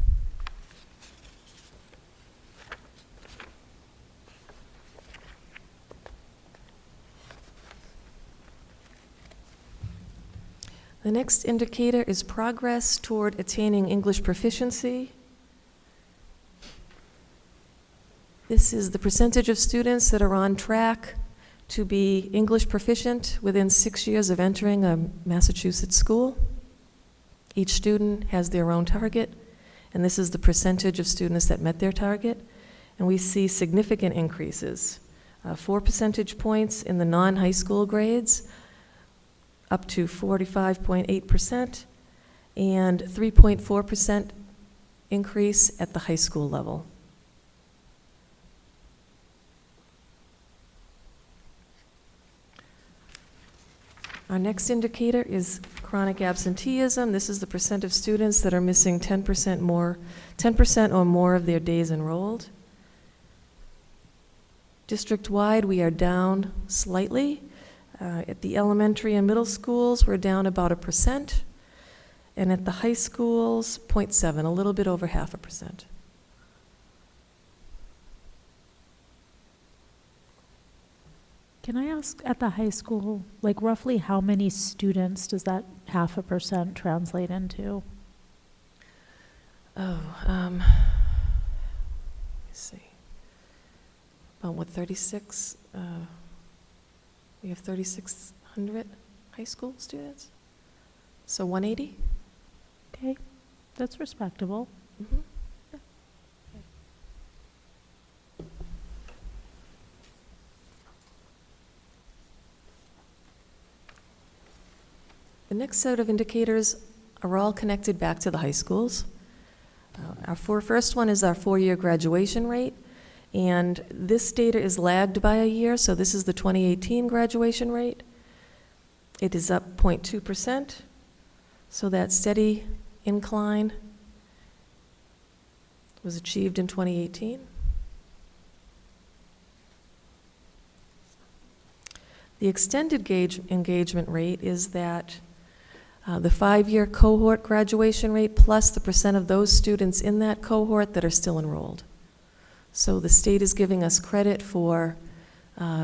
[SPEAKER 9] The next indicator is progress toward attaining English proficiency. This is the percentage of students that are on track to be English proficient within 6 years of entering a Massachusetts school. Each student has their own target, and this is the percentage of students that met their target. And we see significant increases, 4 percentage points in the non-high school grades, up to 45.8%, and 3.4% increase at the high school level. Our next indicator is chronic absenteeism. This is the percent of students that are missing 10% or more of their days enrolled. District-wide, we are down slightly. At the elementary and middle schools, we're down about 1%. And at the high schools, 0.7, a little bit over 0.5%.
[SPEAKER 6] Can I ask, at the high school, like roughly how many students does that 0.5% translate into?
[SPEAKER 9] Oh, let's see. About what, 36? We have 3,600 high school students. So 180?
[SPEAKER 6] Okay, that's respectable.
[SPEAKER 9] Mm-hmm. The next set of indicators are all connected back to the high schools. Our first one is our 4-year graduation rate, and this data is lagged by a year, so this is the 2018 graduation rate. It is up 0.2%, so that steady incline was achieved in 2018. The extended engagement rate is that the 5-year cohort graduation rate plus the percent of those students in that cohort that are still enrolled. So the state is giving us credit for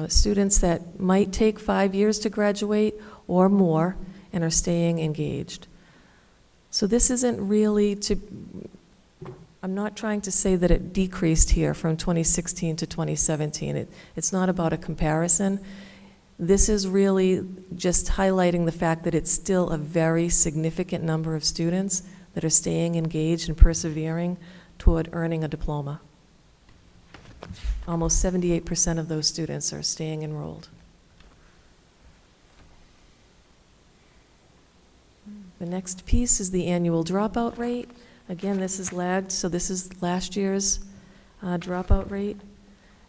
[SPEAKER 9] students that might take 5 years to graduate or more and are staying engaged. So this isn't really I'm not trying to say that it decreased here from 2016 to 2017. It's not about a comparison. This is really just highlighting the fact that it's still a very significant number of students that are staying engaged and persevering toward earning a diploma. Almost 78% of those students are staying enrolled. The next piece is the annual dropout rate. Again, this is lagged, so this is last year's dropout rate,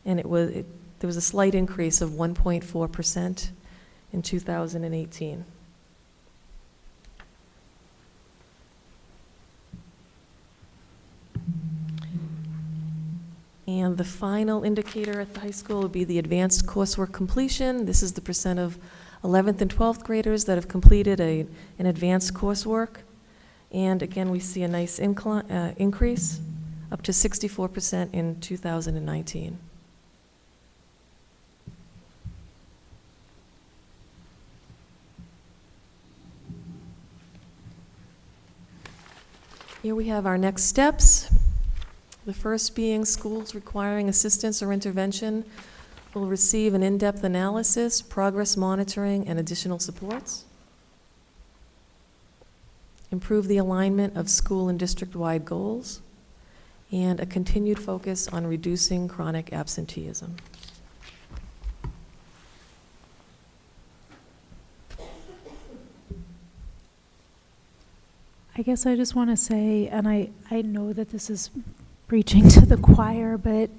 [SPEAKER 9] and there was a slight increase of 1.4% in 2018. And the final indicator at the high school would be the advanced coursework completion. This is the percent of 11th and 12th graders that have completed an advanced coursework. And again, we see a nice increase, up to 64% in 2019. Here we have our next steps. The first being schools requiring assistance or intervention will receive an in-depth analysis, progress monitoring, and additional supports. Improve the alignment of school and district-wide goals, and a continued focus on reducing chronic absenteeism.
[SPEAKER 6] I guess I just want to say, and I know that this is preaching to the choir, but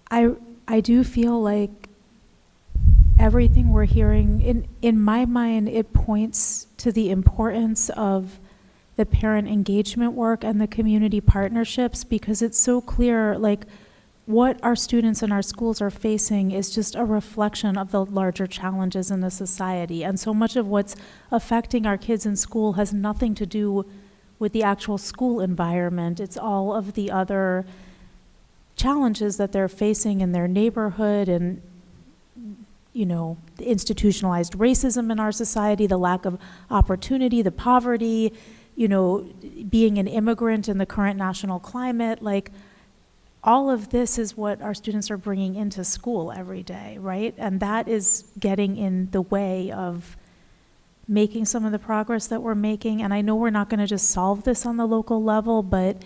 [SPEAKER 6] I do feel like everything we're hearing, in my mind, it points to the importance of the parent engagement work and the community partnerships, because it's so clear, like, what our students in our schools are facing is just a reflection of the larger challenges in the society. And so much of what's affecting our kids in school has nothing to do with the actual school environment. It's all of the other challenges that they're facing in their neighborhood and the institutionalized racism in our society, the lack of opportunity, the poverty, being an immigrant in the current national climate, like, all of this is what our students are bringing into school every day, right? And that is getting in the way of making some of the progress that we're making. And I know we're not going to just solve this on the local level, but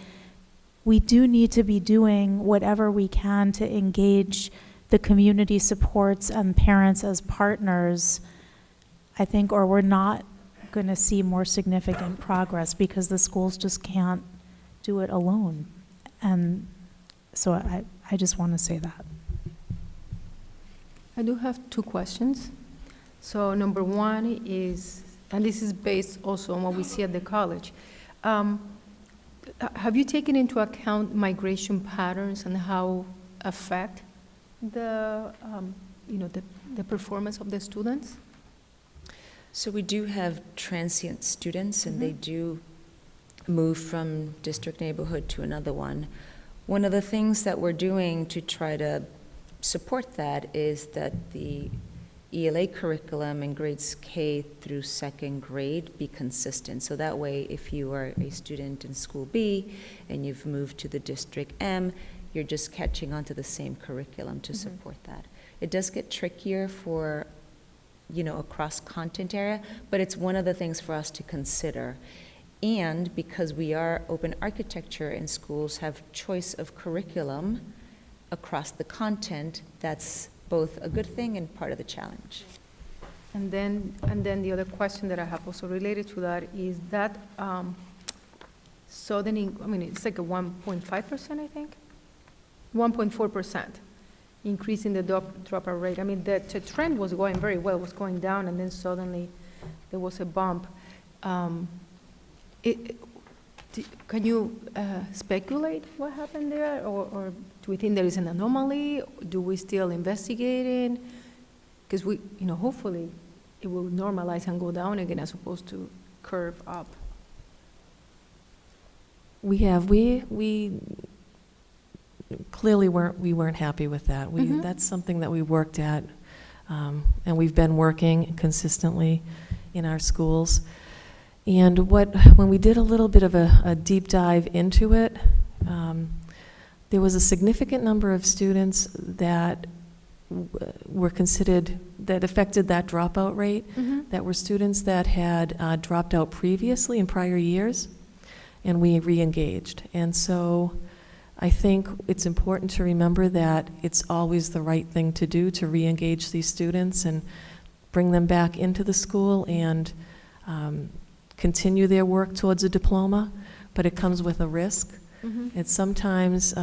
[SPEAKER 6] we do need to be doing whatever we can to engage the community supports and parents as partners, I think, or we're not going to see more significant progress because the schools just can't do it alone. And so I just want to say that.
[SPEAKER 8] I do have two questions. So number one is, and this is based also on what we see at the college, have you taken into account migration patterns and how affect the performance of the students?
[SPEAKER 7] So we do have transient students, and they do move from district neighborhood to another one. One of the things that we're doing to try to support that is that the ELA curriculum in grades K through second grade be consistent. So that way, if you are a student in school B and you've moved to the district M, you're just catching on to the same curriculum to support that. It does get trickier for, across content area, but it's one of the things for us to consider. And because we are open architecture and schools have choice of curriculum across the content, that's both a good thing and part of the challenge.
[SPEAKER 8] And then the other question that I have also related to that is that, it's like a 1.5%, I think? 1.4% increase in the dropout rate. I mean, the trend was going very well, was going down, and then suddenly there was a bump. Can you speculate what happened there, or do we think there is an anomaly? Do we still investigate it? Because we, hopefully it will normalize and go down again as opposed to curve up.
[SPEAKER 9] We clearly weren't happy with that. That's something that we worked at, and we've been working consistently in our schools. And when we did a little bit of a deep dive into it, there was a significant number of students that were considered, that affected that dropout rate, that were students that had dropped out previously in prior years, and we re-engaged. And so I think it's important to remember that it's always the right thing to do to re-engage these students and bring them back into the school and continue their work towards a diploma, but it comes with a risk. It's sometimes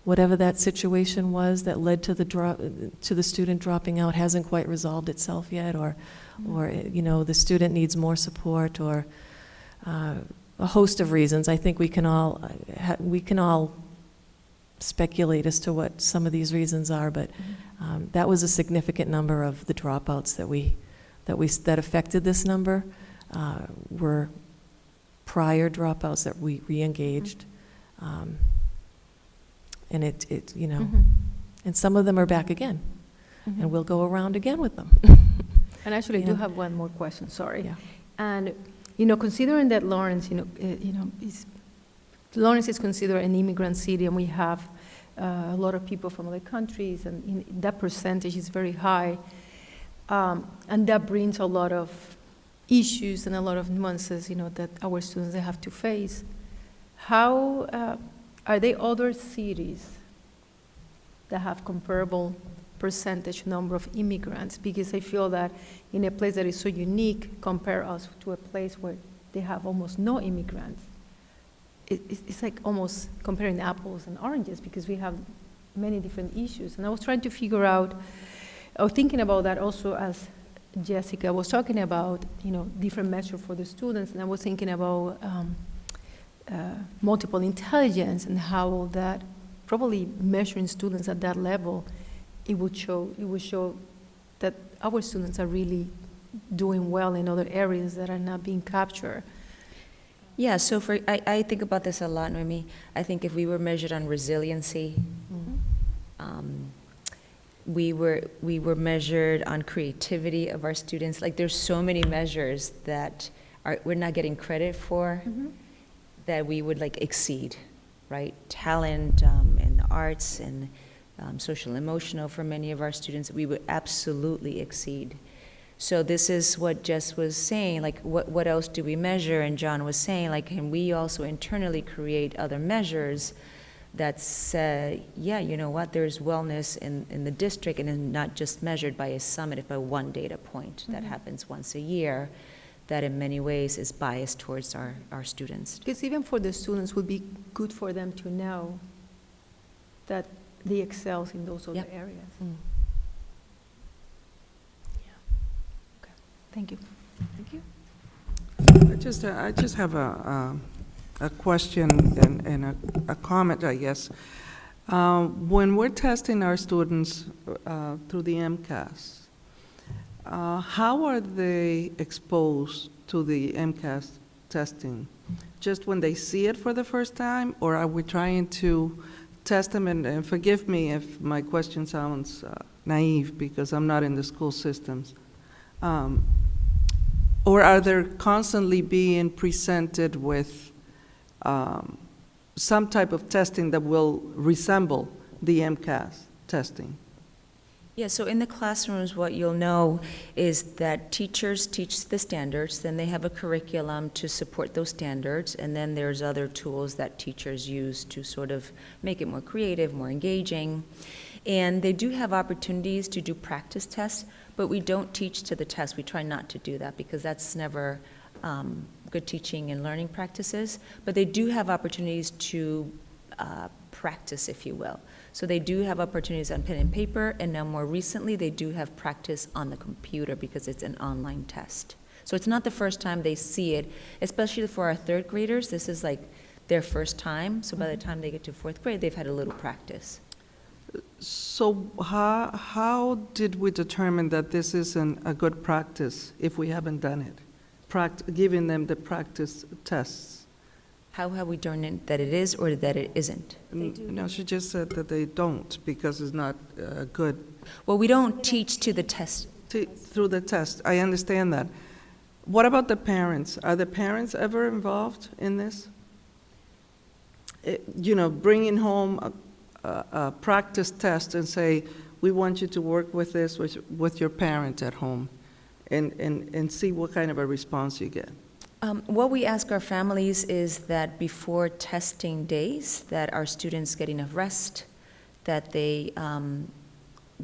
[SPEAKER 9] whatever that situation was that led to the student dropping out hasn't quite resolved itself yet, or the student needs more support, or a host of reasons. I think we can all speculate as to what some of these reasons are, but that was a significant number of the dropouts that affected this number. Were prior dropouts that we re-engaged, and and some of them are back again, and we'll go around again with them.
[SPEAKER 8] And actually, I do have one more question. Sorry.
[SPEAKER 9] Yeah.
[SPEAKER 8] And considering that Lawrence, Lawrence is considered an immigrant city, and we have a lot of people from other countries, and that percentage is very high, and that brings a lot of issues and a lot of nuances, that our students they have to face. How are there other cities that have comparable percentage number of immigrants? Because I feel that in a place that is so unique, compare us to a place where they have almost no immigrants. It's like almost comparing apples and oranges, because we have many different issues. And I was trying to figure out, I was thinking about that also as Jessica was talking about, different measures for the students, and I was thinking about multiple intelligence and how that probably measuring students at that level, it would show that our students are really doing well in other areas that are not being captured.
[SPEAKER 7] Yeah, so I think about this a lot, Noemi. I think if we were measured on resiliency, we were measured on creativity of our students. Like, there's so many measures that we're not getting credit for, that we would like exceed, right? Talent and the arts and social emotional for many of our students, we would absolutely exceed. So this is what Jess was saying, like, what else do we measure? And John was saying, like, can we also internally create other measures that say, yeah, you know what, there's wellness in the district, and it's not just measured by a summative, by one data point that happens once a year, that in many ways is biased towards our students.
[SPEAKER 8] Because even for the students, would be good for them to know that they excel in those other
[SPEAKER 7] Yep.
[SPEAKER 8] areas.
[SPEAKER 6] Thank you.
[SPEAKER 4] Thank you. I just have a question and a comment, I guess. When we're testing our students through the MCAS, how are they exposed to the MCAS testing? Just when they see it for the first time, or are we trying to test them? And forgive me if my question sounds naive, because I'm not in the school systems. Or are they constantly being presented with some type of testing that will resemble the MCAS testing?
[SPEAKER 7] Yeah, so in the classrooms, what you'll know is that teachers teach the standards, then they have a curriculum to support those standards, and then there's other tools that teachers use to sort of make it more creative, more engaging. And they do have opportunities to do practice tests, but we don't teach to the test. We try not to do that because that's never good teaching and learning practices. But they do have opportunities to practice, if you will. So they do have opportunities on pen and paper, and now more recently they do have practice on the computer because it's an online test. So it's not the first time they see it, especially for our third graders. This is like their first time, so by the time they get to fourth grade, they've had a little practice.
[SPEAKER 4] So how did we determine that this isn't a good practice if we haven't done it? Giving them the practice tests?
[SPEAKER 7] How have we determined that it is or that it isn't?
[SPEAKER 4] No, she just said that they don't because it's not good.
[SPEAKER 7] Well, we don't teach to the test.
[SPEAKER 4] Through the test, I understand that. What about the parents? Are the parents ever involved in this? Bringing home a practice test and say, we want you to work with this with your parent at home and see what kind of a response you get.
[SPEAKER 7] What we ask our families is that before testing days, that our students get enough rest, that they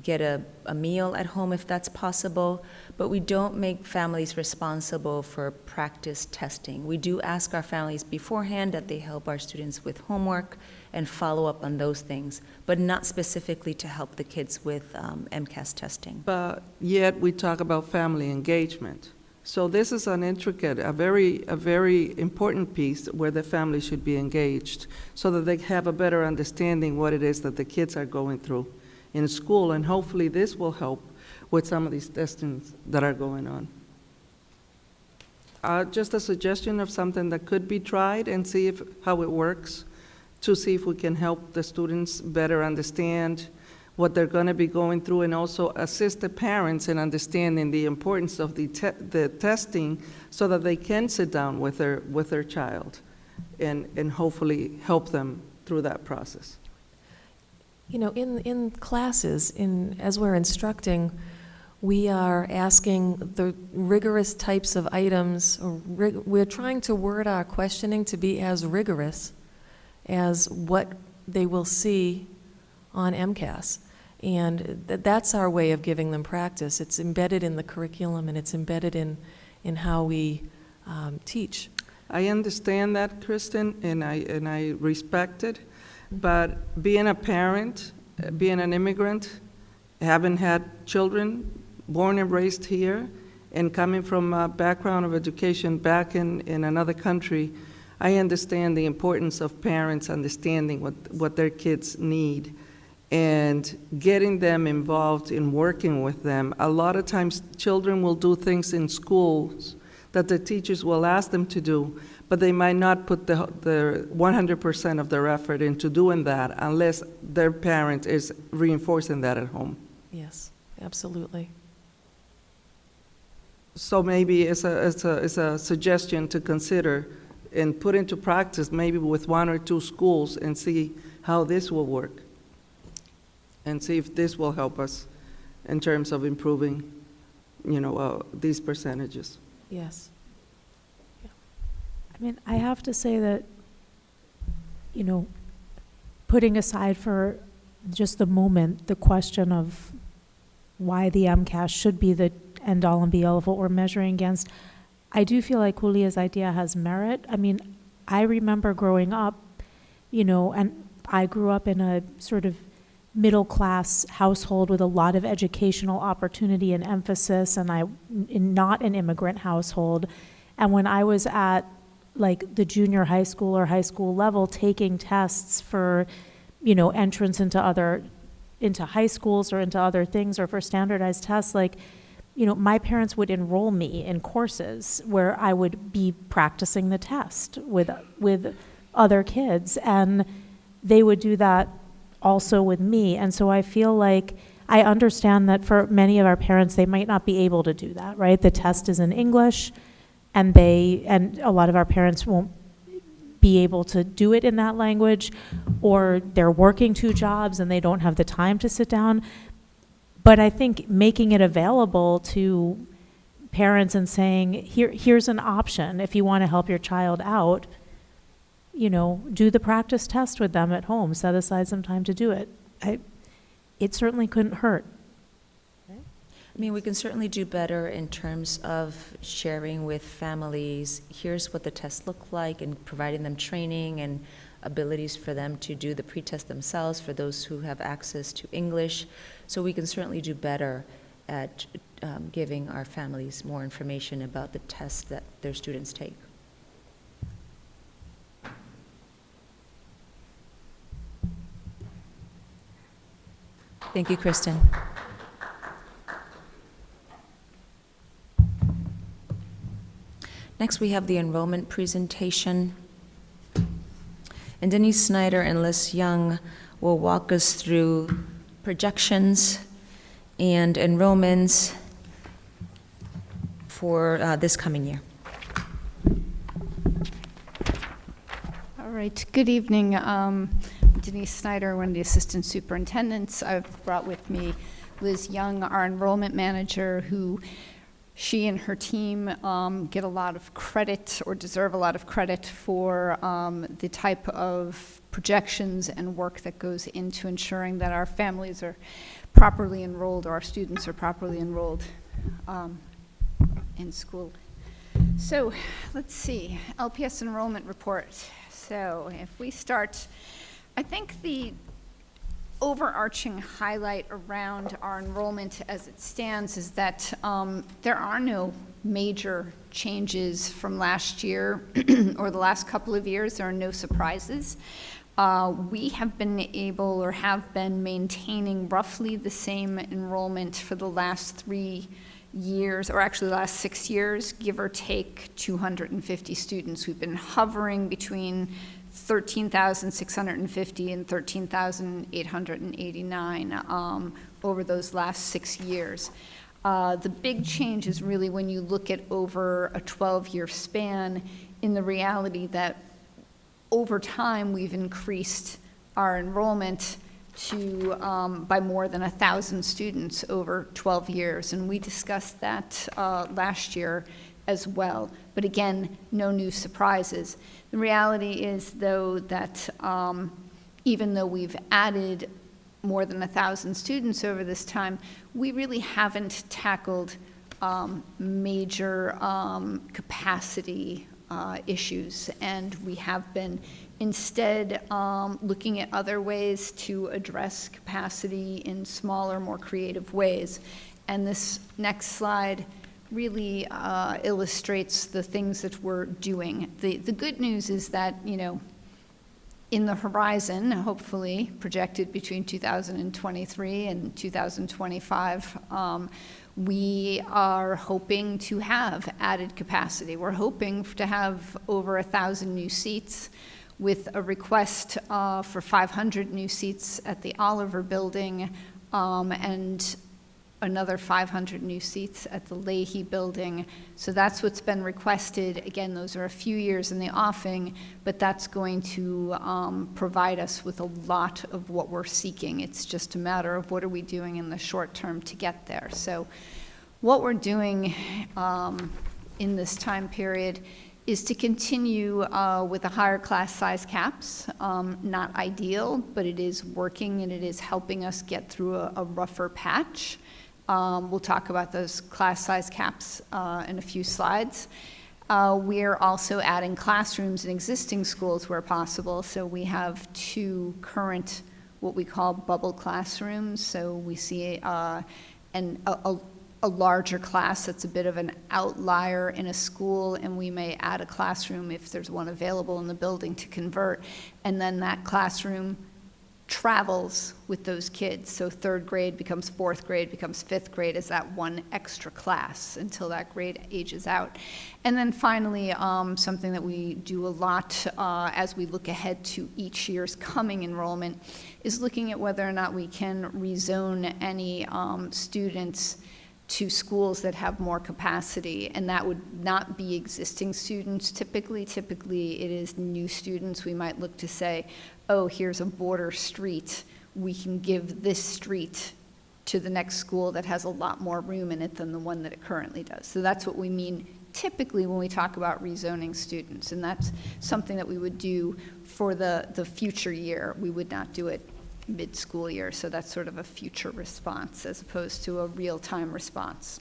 [SPEAKER 7] get a meal at home if that's possible, but we don't make families responsible for practice testing. We do ask our families beforehand that they help our students with homework and follow up on those things, but not specifically to help the kids with MCAS testing.
[SPEAKER 4] But yet we talk about family engagement. So this is an intricate, a very important piece where the family should be engaged so that they have a better understanding what it is that the kids are going through in school, and hopefully this will help with some of these testings that are going on. Just a suggestion of something that could be tried and see how it works, to see if we can help the students better understand what they're going to be going through, and also assist the parents in understanding the importance of the testing so that they can sit down with their child and hopefully help them through that process.
[SPEAKER 9] In classes, as we're instructing, we are asking the rigorous types of items, we're trying to word our questioning to be as rigorous as what they will see on MCAS. And that's our way of giving them practice. It's embedded in the curriculum, and it's embedded in how we teach.
[SPEAKER 4] I understand that, Kristen, and I respect it. But being a parent, being an immigrant, having had children born and raised here, and coming from a background of education back in another country, I understand the importance of parents understanding what their kids need and getting them involved in working with them. A lot of times children will do things in schools that the teachers will ask them to do, but they might not put the 100% of their effort into doing that unless their parent is reinforcing that at home.
[SPEAKER 9] Yes, absolutely.
[SPEAKER 4] So maybe it's a suggestion to consider and put into practice, maybe with 1 or 2 schools, and see how this will work. And see if this will help us in terms of improving, these percentages.
[SPEAKER 9] Yes.
[SPEAKER 6] I mean, I have to say that, putting aside for just the moment, the question of why the MCAS should be the end-all and be-all of what we're measuring against, I do feel like Julia's idea has merit. I mean, I remember growing up, and I grew up in a sort of middle-class household with a lot of educational opportunity and emphasis, and not an immigrant household. And when I was at like the junior high school or high school level taking tests for, entrance into high schools or into other things, or for standardized tests, my parents would enroll me in courses where I would be practicing the test with other kids, and they would do that also with me. And so I feel like I understand that for many of our parents, they might not be able to do that, right? The test is in English, and a lot of our parents won't be able to do it in that language, or they're working 2 jobs and they don't have the time to sit down. But I think making it available to parents and saying, here's an option if you want to help your child out, do the practice test with them at home, set aside some time to do it. It certainly couldn't hurt.
[SPEAKER 7] I mean, we can certainly do better in terms of sharing with families, here's what the tests look like, and providing them training and abilities for them to do the pretest themselves for those who have access to English. So we can certainly do better at giving our families more information about the tests that their students take. Thank you, Kristen. Next, we have the enrollment presentation. And Denise Snyder and Liz Young will walk us through projections and enrollments for this coming year.
[SPEAKER 10] All right, good evening. Denise Snyder, one of the assistant superintendents. I've brought with me Liz Young, our enrollment manager, who she and her team get a lot of credit, or deserve a lot of credit, for the type of projections and work that goes into ensuring that our families are properly enrolled, or our students are properly enrolled in school. So let's see, LPS enrollment report. So if we start, I think the overarching highlight around our enrollment as it stands is that there are no major changes from last year or the last couple of years. There are no surprises. We have been able, or have been, maintaining roughly the same enrollment for the last 3 years, or actually the last 6 years, give or take 250 students. We've been hovering between 13,650 and 13,889 over those last 6 years. The big change is really when you look at over a 12-year span, in the reality that over time we've increased our enrollment to by more than 1,000 students over 12 years, and we discussed that last year as well. But again, no new surprises. The reality is, though, that even though we've added more than 1,000 students over this time, we really haven't tackled major capacity issues, and we have been instead looking at other ways to address capacity in smaller, more creative ways. And this next slide really illustrates the things that we're doing. The good news is that, in the horizon, hopefully projected between 2023 and 2025, we are hoping to have added capacity. We're hoping to have over 1,000 new seats, with a request for 500 new seats at the Oliver Building, and another 500 new seats at the Leahy building. So that's what's been requested. Again, those are a few years in the offing, but that's going to provide us with a lot of what we're seeking. It's just a matter of what are we doing in the short term to get there. So what we're doing in this time period is to continue with the higher class size caps. Not ideal, but it is working and it is helping us get through a rougher patch. We'll talk about those class size caps in a few slides. We're also adding classrooms in existing schools where possible. So we have 2 current, what we call bubble classrooms. So we see a larger class that's a bit of an outlier in a school, and we may add a classroom if there's one available in the building to convert. And then that classroom travels with those kids. So 3rd grade becomes 4th grade, becomes 5th grade as that one extra class until that grade ages out. And then finally, something that we do a lot as we look ahead to each year's coming enrollment is looking at whether or not we can rezone any students to schools that have more capacity, and that would not be existing students typically. Typically, it is new students. We might look to say, oh, here's a border street. We can give this street to the next school that has a lot more room in it than the one that it currently does. So that's what we mean typically when we talk about rezoning students, and that's something that we would do for the future year. We would not do it mid-school year, so that's sort of a future response as opposed to a real-time response.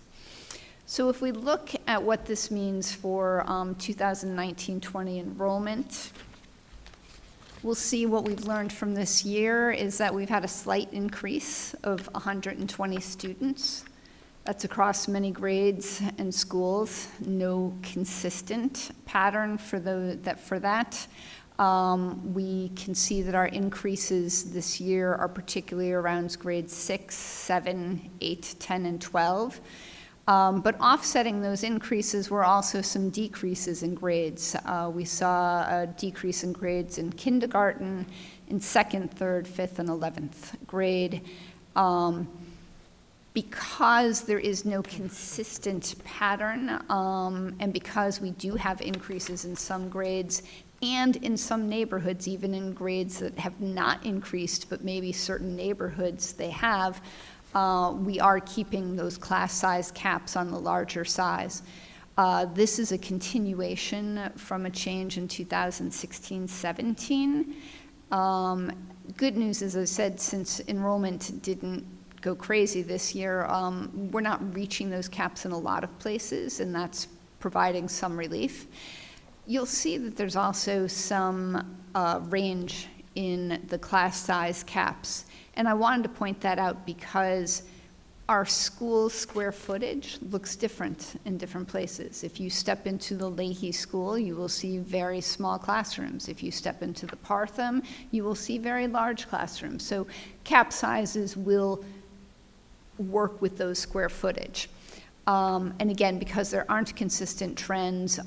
[SPEAKER 10] So if we look at what this means for 2019-20 enrollment, we'll see what we've learned from this year is that we've had a slight increase of 120 students. That's across many grades and schools. No consistent pattern for that. We can see that our increases this year are particularly around grades 6, 7, 8, 10, and 12. But offsetting those increases were also some decreases in grades. We saw a decrease in grades in kindergarten, in 2nd, 3rd, 5th, and 11th grade. Because there is no consistent pattern, and because we do have increases in some grades, and in some neighborhoods, even in grades that have not increased, but maybe certain neighborhoods they have, we are keeping those class size caps on the larger size. This is a continuation from a change in 2016-17. Good news, as I said, since enrollment didn't go crazy this year, we're not reaching those caps in a lot of places, and that's providing some relief. You'll see that there's also some range in the class size caps. And I wanted to point that out because our school square footage looks different in different places. If you step into the Leahy School, you will see very small classrooms. If you step into the Partham, you will see very large classrooms. So cap sizes will work with those square footage. And again, because there aren't consistent trends,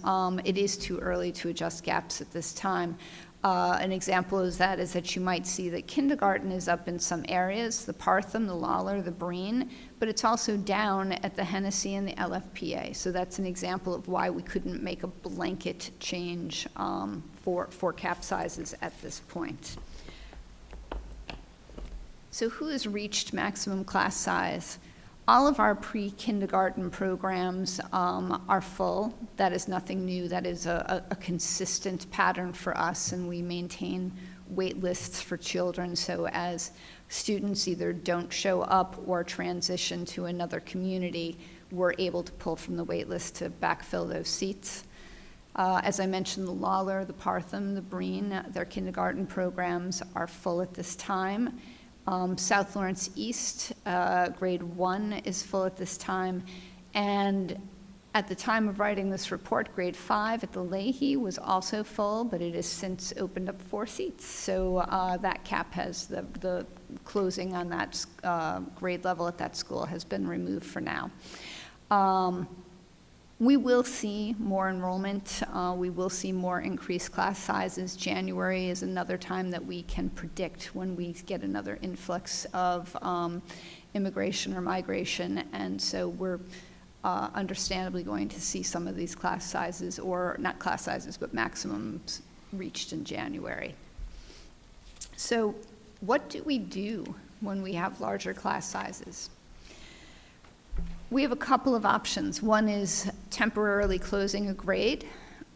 [SPEAKER 10] it is too early to adjust gaps at this time. An example is that you might see that kindergarten is up in some areas, the Partham, the Lawler, the Breen, but it's also down at the Hennessy and the LFPA. So that's an example of why we couldn't make a blanket change for cap sizes at this point. So who has reached maximum class size? All of our pre-kindergarten programs are full. That is nothing new. That is a consistent pattern for us, and we maintain wait lists for children. So as students either don't show up or transition to another community, we're able to pull from the wait list to backfill those seats. As I mentioned, the Lawler, the Partham, the Breen, their kindergarten programs are full at this time. South Lawrence East, grade 1 is full at this time, and at the time of writing this report, grade 5 at the Leahy was also full, but it has since opened up 4 seats. So that cap has, the closing on that grade level at that school has been removed for now. We will see more enrollment. We will see more increased class sizes. January is another time that we can predict when we get another influx of immigration or migration. And so we're understandably going to see some of these class sizes, or not class sizes, but maximums reached in January. So what do we do when we have larger class sizes? We have a couple of options. One is temporarily closing a grade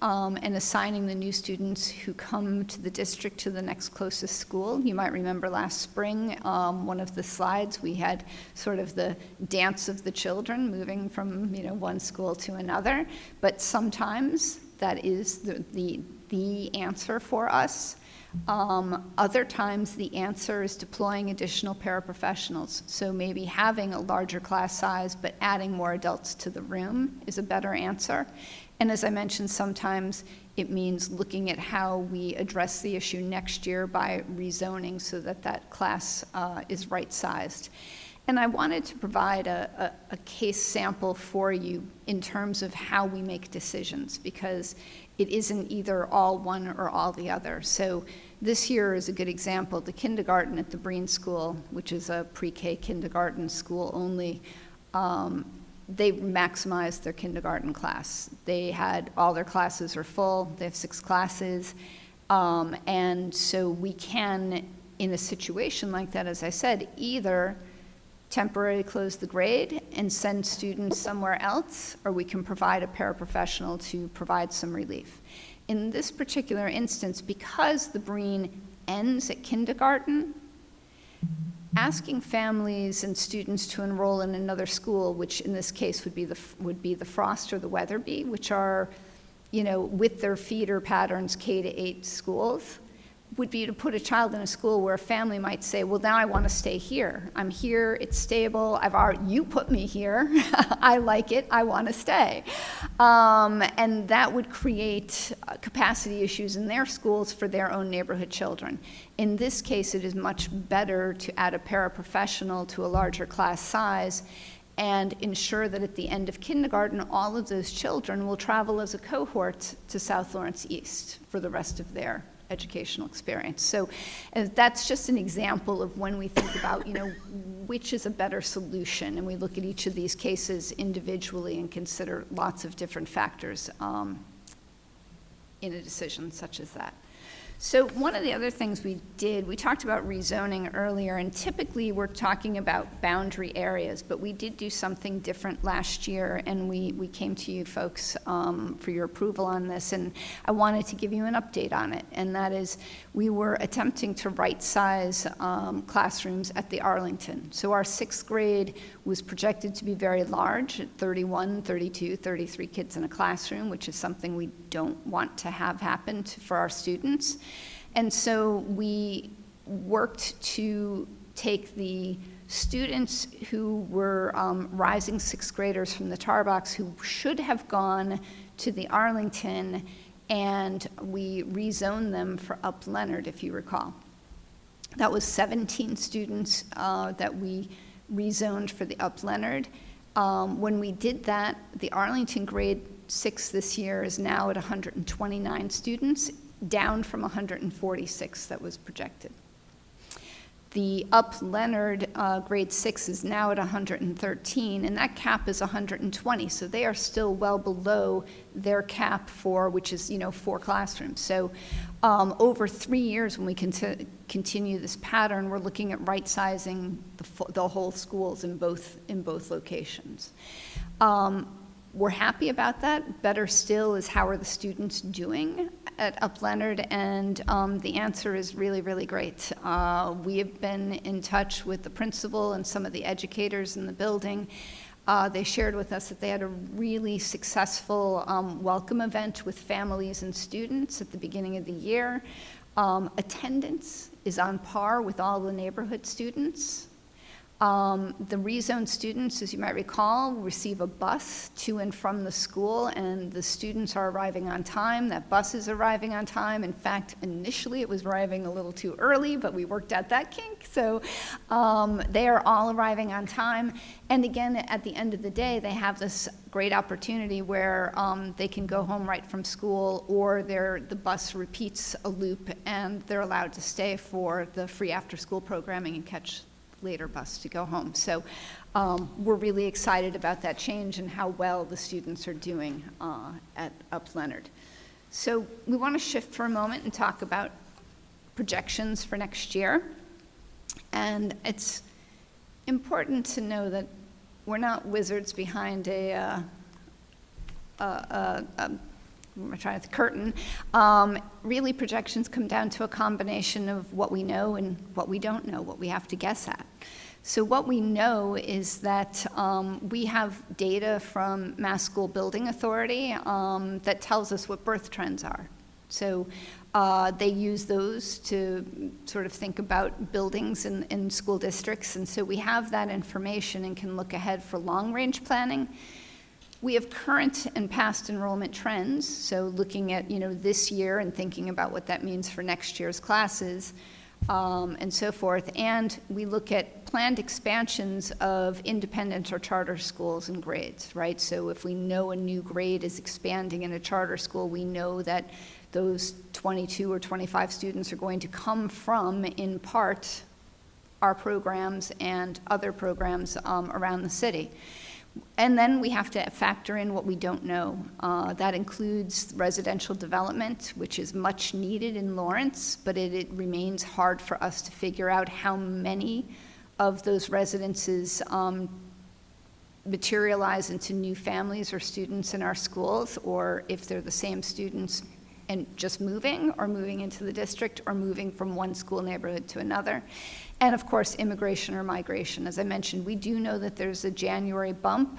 [SPEAKER 10] and assigning the new students who come to the district to the next closest school. You might remember last spring, one of the slides, we had sort of the dance of the children moving from one school to another. But sometimes that is the answer for us. Other times, the answer is deploying additional paraprofessionals. So maybe having a larger class size, but adding more adults to the room is a better answer. And as I mentioned, sometimes it means looking at how we address the issue next year by rezoning so that that class is right-sized. And I wanted to provide a case sample for you in terms of how we make decisions, because it isn't either all one or all the other. So this year is a good example. The kindergarten at the Breen School, which is a pre-K kindergarten school only, they maximized their kindergarten class. They had all their classes are full. They have 6 classes. And so we can, in a situation like that, as I said, either temporarily close the grade and send students somewhere else, or we can provide a paraprofessional to provide some relief. In this particular instance, because the Breen ends at kindergarten, asking families and students to enroll in another school, which in this case would be the Frost or the Weatherby, which are, with their feeder patterns, K-8 schools, would be to put a child in a school where a family might say, well, now I want to stay here. I'm here, it's stable, you put me here, I like it, I want to stay. And that would create capacity issues in their schools for their own neighborhood children. In this case, it is much better to add a paraprofessional to a larger class size and ensure that at the end of kindergarten, all of those children will travel as a cohort to South Lawrence East for the rest of their educational experience. So that's just an example of when we think about, which is a better solution, and we look at each of these cases individually and consider lots of different factors in a decision such as that. So one of the other things we talked about rezoning earlier, and typically we're talking about boundary areas, but we did do something different last year, and we came to you folks for your approval on this, and I wanted to give you an update on it, and that is we were attempting to right-size classrooms at the Arlington. So our 6th grade was projected to be very large, at 31, 32, 33 kids in a classroom, which is something we don't want to have happen for our students. And so we worked to take the students who were rising 6th graders from the tar box who should have gone to the Arlington, and we rezoned them for Up Leonard, if you recall. That was 17 students that we rezoned for the Up Leonard. When we did that, the Arlington grade 6 this year is now at 129 students, down from 146 that was projected. The Up Leonard grade 6 is now at 113, and that cap is 120, so they are still well below their cap which is 4 classrooms. So over 3 years, when we continue this pattern, we're looking at right-sizing the whole schools in both locations. We're happy about that. Better still is how are the students doing at Up Leonard, and the answer is really, really great. We have been in touch with the principal and some of the educators in the building. They shared with us that they had a really successful welcome event with families and students at the beginning of the year. Attendance is on par with all the neighborhood students. The rezoned students, as you might recall, receive a bus to and from the school, and the students are arriving on time. That bus is arriving on time. In fact, initially it was arriving a little too early, but we worked out that kink. So they are all arriving on time. And again, at the end of the day, they have this great opportunity where they can go home right from school, or the bus repeats a loop and they're allowed to stay for the free after-school programming and catch later bus to go home. So we're really excited about that change and how well the students are doing at Up Leonard. So we want to shift for a moment and talk about projections for next year. And it's important to know that we're not wizards behind the curtain. Really, projections come down to a combination of what we know and what we don't know, what we have to guess at. So what we know is that we have data from Mass School Building Authority that tells us what birth trends are. So they use those to sort of think about buildings in school districts, and so we have that information and can look ahead for long-range planning. We have current and past enrollment trends, so looking at this year and thinking about what that means for next year's classes, and so forth. And we look at planned expansions of independent or charter schools and grades, right? So if we know a new grade is expanding in a charter school, we know that those 22 or 25 students are going to come from, in part, our programs and other programs around the city. And then we have to factor in what we don't know. That includes residential development, which is much needed in Lawrence, but it remains hard for us to figure out how many of those residences materialize into new families or students in our schools, or if they're the same students and just moving, or moving into the district, or moving from one school neighborhood to another. And of course, immigration or migration. As I mentioned, we do know that there's a January bump,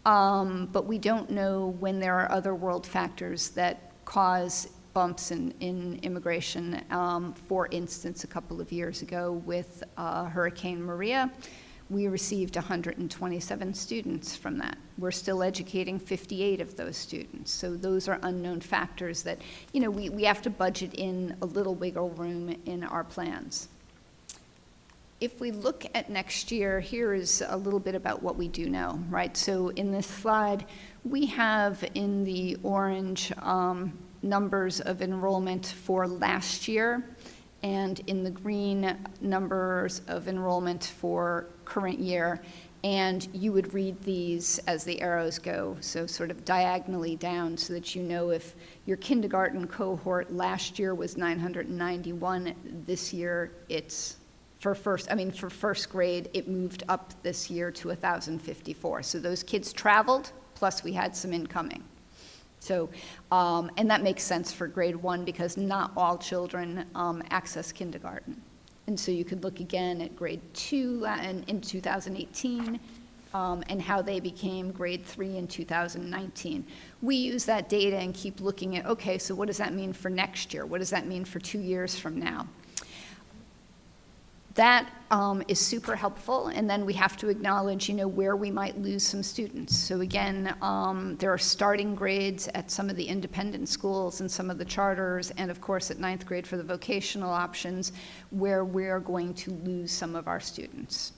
[SPEAKER 10] but we don't know when there are other world factors that cause bumps in immigration. For instance, a couple of years ago with Hurricane Maria, we received 127 students from that. We're still educating 58 of those students. So those are unknown factors that, we have to budget in a little wiggle room in our plans. If we look at next year, here is a little bit about what we do know, right? So in this slide, we have in the orange numbers of enrollment for last year, and in the green numbers of enrollment for current year. And you would read these as the arrows go, so sort of diagonally down, so that you know if your kindergarten cohort last year was 991, this year it's for first grade, it moved up this year to 1,054. So those kids traveled, plus we had some incoming. So, and that makes sense for grade 1 because not all children access kindergarten. And so you could look again at grade 2 in 2018 and how they became grade 3 in 2019. We use that data and keep looking at, okay, so what does that mean for next year? What does that mean for 2 years from now? That is super helpful, and then we have to acknowledge, where we might lose some students. So again, there are starting grades at some of the independent schools and some of the charters, and of course at 9th grade for the vocational options, where we're going to lose some of our students.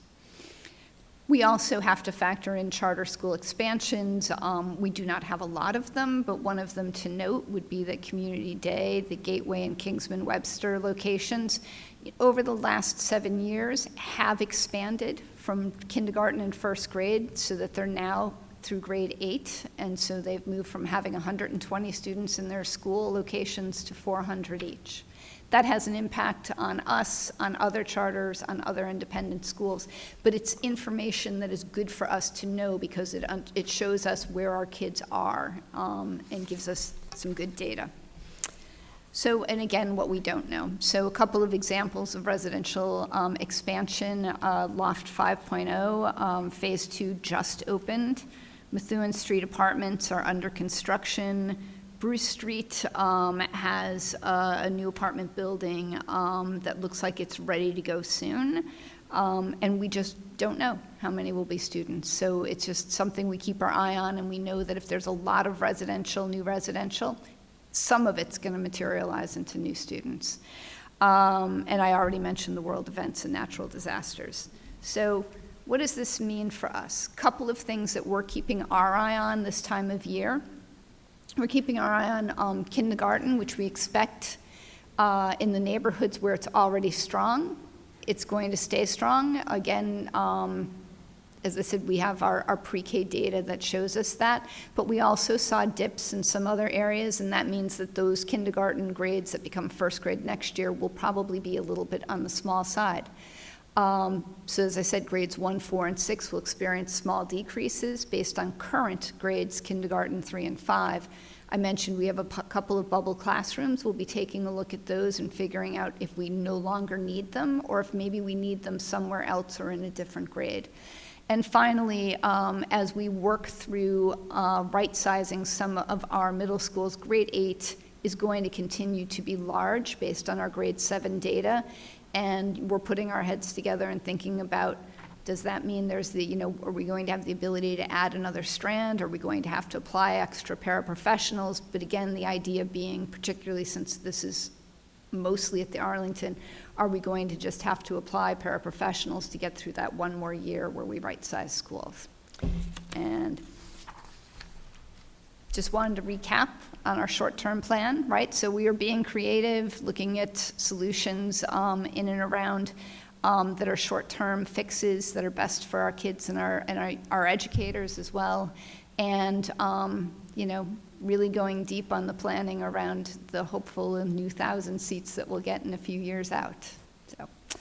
[SPEAKER 10] We also have to factor in charter school expansions. We do not have a lot of them, but one of them to note would be that Community Day, the Gateway and Kingsman-Webster locations, over the last 7 years have expanded from kindergarten and first grade so that they're now through grade 8. And so they've moved from having 120 students in their school locations to 400 each. That has an impact on us, on other charters, on other independent schools, but it's information that is good for us to know because it shows us where our kids are and gives us some good data. So, and again, what we don't know. So a couple of examples of residential expansion, Loft 5.0, Phase 2 just opened. Methuen Street apartments are under construction. Bruce Street has a new apartment building that looks like it's ready to go soon. And we just don't know how many will be students. So it's just something we keep our eye on, and we know that if there's a lot of residential, new residential, some of it's going to materialize into new students. And I already mentioned the world events and natural disasters. So what does this mean for us? Couple of things that we're keeping our eye on this time of year. We're keeping our eye on kindergarten, which we expect in the neighborhoods where it's already strong. It's going to stay strong. Again, as I said, we have our pre-K data that shows us that, but we also saw dips in some other areas, and that means that those kindergarten grades that become first grade next year will probably be a little bit on the small side. So as I said, grades 1, 4, and 6 will experience small decreases based on current grades, kindergarten 3 and 5. I mentioned we have a couple of bubble classrooms. We'll be taking a look at those and figuring out if we no longer need them, or if maybe we need them somewhere else or in a different grade. And finally, as we work through right-sizing some of our middle schools, grade 8 is going to continue to be large based on our grade 7 data. And we're putting our heads together and thinking about, does that mean there's the, are we going to have the ability to add another strand? Are we going to have to apply extra paraprofessionals? But again, the idea being, particularly since this is mostly at the Arlington, are we going to just have to apply paraprofessionals to get through that one more year where we right-size schools? And just wanted to recap on our short-term plan, right? So we are being creative, looking at solutions in and around that are short-term fixes that are best for our kids and our educators as well. And, really going deep on the planning around the hopeful new 1,000 seats that we'll get in a few years out. So at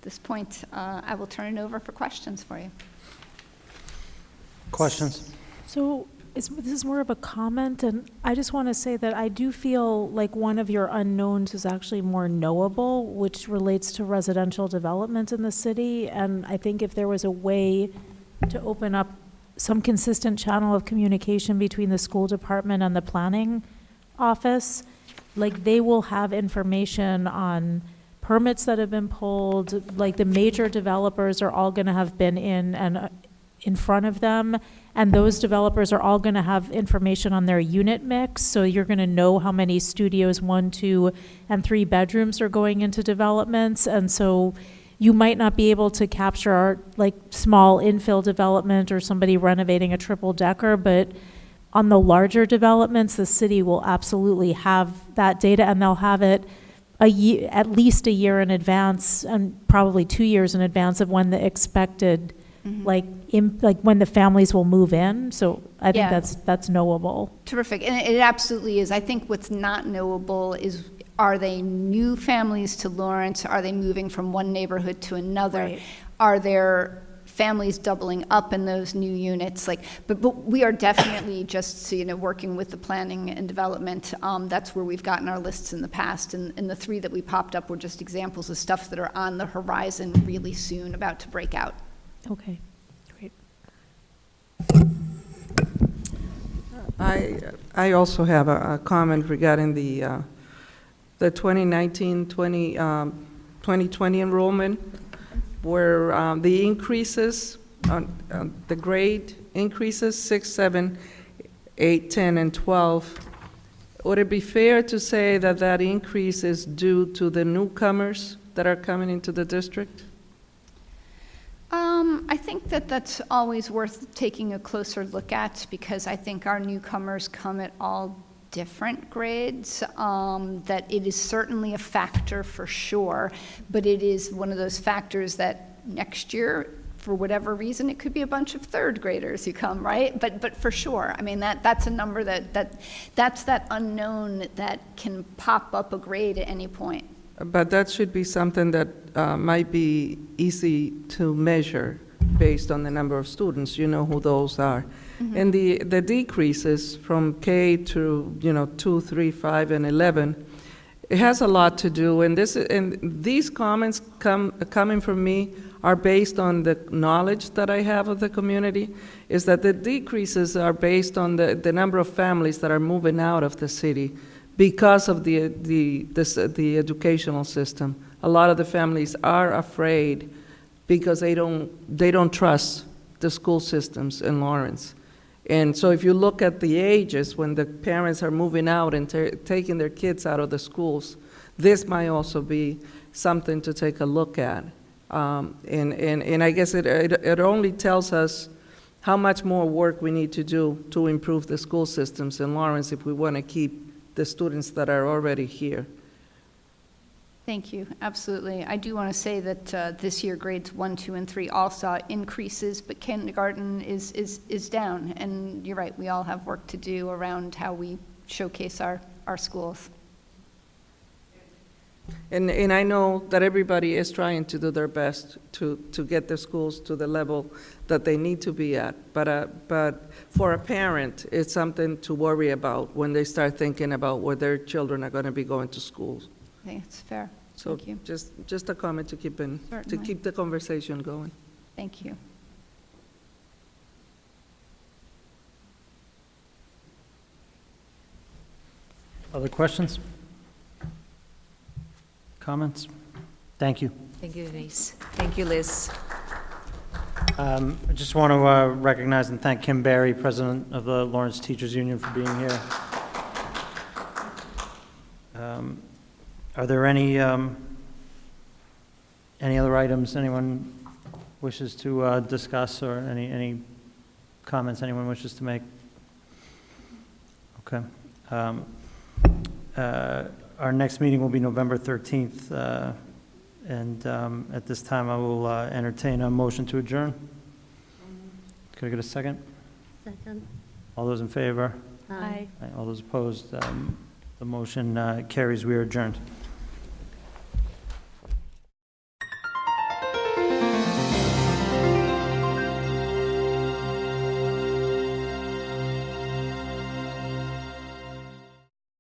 [SPEAKER 10] this point, I will turn it over for questions for you.
[SPEAKER 1] Questions?
[SPEAKER 6] So this is more of a comment, and I just want to say that I do feel like one of your unknowns is actually more knowable, which relates to residential development in the city. And I think if there was a way to open up some consistent channel of communication between the school department and the planning office, like they will have information on permits that have been pulled, like the major developers are all going to have been in front of them, and those developers are all going to have information on their unit mix, so you're going to know how many studios, 1, 2, and 3 bedrooms are going into developments. And so you might not be able to capture like small infill development or somebody renovating a triple decker, but on the larger developments, the city will absolutely have that data, and they'll have it at least a year in advance, and probably 2 years in advance of when the expected, like when the families will move in. So I think that's knowable.
[SPEAKER 10] Terrific, and it absolutely is. I think what's not knowable is, are they new families to Lawrence? Are they moving from one neighborhood to another?
[SPEAKER 6] Right.
[SPEAKER 10] Are there families doubling up in those new units? But we are definitely just, working with the planning and development. That's where we've gotten our lists in the past, and the 3 that we popped up were just examples of stuff that are on the horizon really soon, about to break out.
[SPEAKER 6] Okay, great.
[SPEAKER 4] I also have a comment regarding the 2019-2020 enrollment, where the increases on the grade increases 6, 7, 8, 10, and 12. Would it be fair to say that that increase is due to the newcomers that are coming into the district?
[SPEAKER 10] I think that that's always worth taking a closer look at, because I think our newcomers come at all different grades, that it is certainly a factor for sure, but it is one of those factors that next year, for whatever reason, it could be a bunch of third graders who come, right? But for sure, I mean, that's a number that's that unknown that can pop up a grade at any point.
[SPEAKER 4] But that should be something that might be easy to measure based on the number of students. You know who those are. Mm-hmm. And the decreases from K to 2, 3, 5, and 11, it has a lot to do. And these comments coming from me are based on the knowledge that I have of the community. Is that the decreases are based on the number of families that are moving out of the city because of the educational system. A lot of the families are afraid because they don't trust the school systems in Lawrence. And so if you look at the ages, when the parents are moving out and taking their kids out of the schools, this might also be something to take a look at. And I guess it only tells us how much more work we need to do to improve the school systems in Lawrence if we want to keep the students that are already here.
[SPEAKER 10] Thank you, absolutely. I do want to say that this year, grades 1, 2, and 3 all saw increases, but kindergarten is down. And you're right, we all have work to do around how we showcase our schools.
[SPEAKER 4] And I know that everybody is trying to do their best to get the schools to the level that they need to be at. But for a parent, it's something to worry about when they start thinking about where their children are going to be going to schools.
[SPEAKER 10] I think it's fair.
[SPEAKER 4] So
[SPEAKER 10] Thank you.
[SPEAKER 4] just a comment to
[SPEAKER 10] Certainly.
[SPEAKER 4] keep the conversation going.
[SPEAKER 10] Thank you.
[SPEAKER 1] Other questions? Comments? Thank you.
[SPEAKER 7] Thank you, Denise. Thank you, Liz.
[SPEAKER 1] I just want to recognize and thank Kim Barry, President of the Lawrence Teachers Union, for being here. Are there any other items anyone wishes to discuss, or any comments anyone wishes to make? Okay. Our next meeting will be November 13th, and at this time, I will entertain a motion to adjourn. Could I get a second?
[SPEAKER 5] Second.
[SPEAKER 1] All those in favor?
[SPEAKER 6] Aye.
[SPEAKER 1] All those opposed? The motion carries. We are adjourned.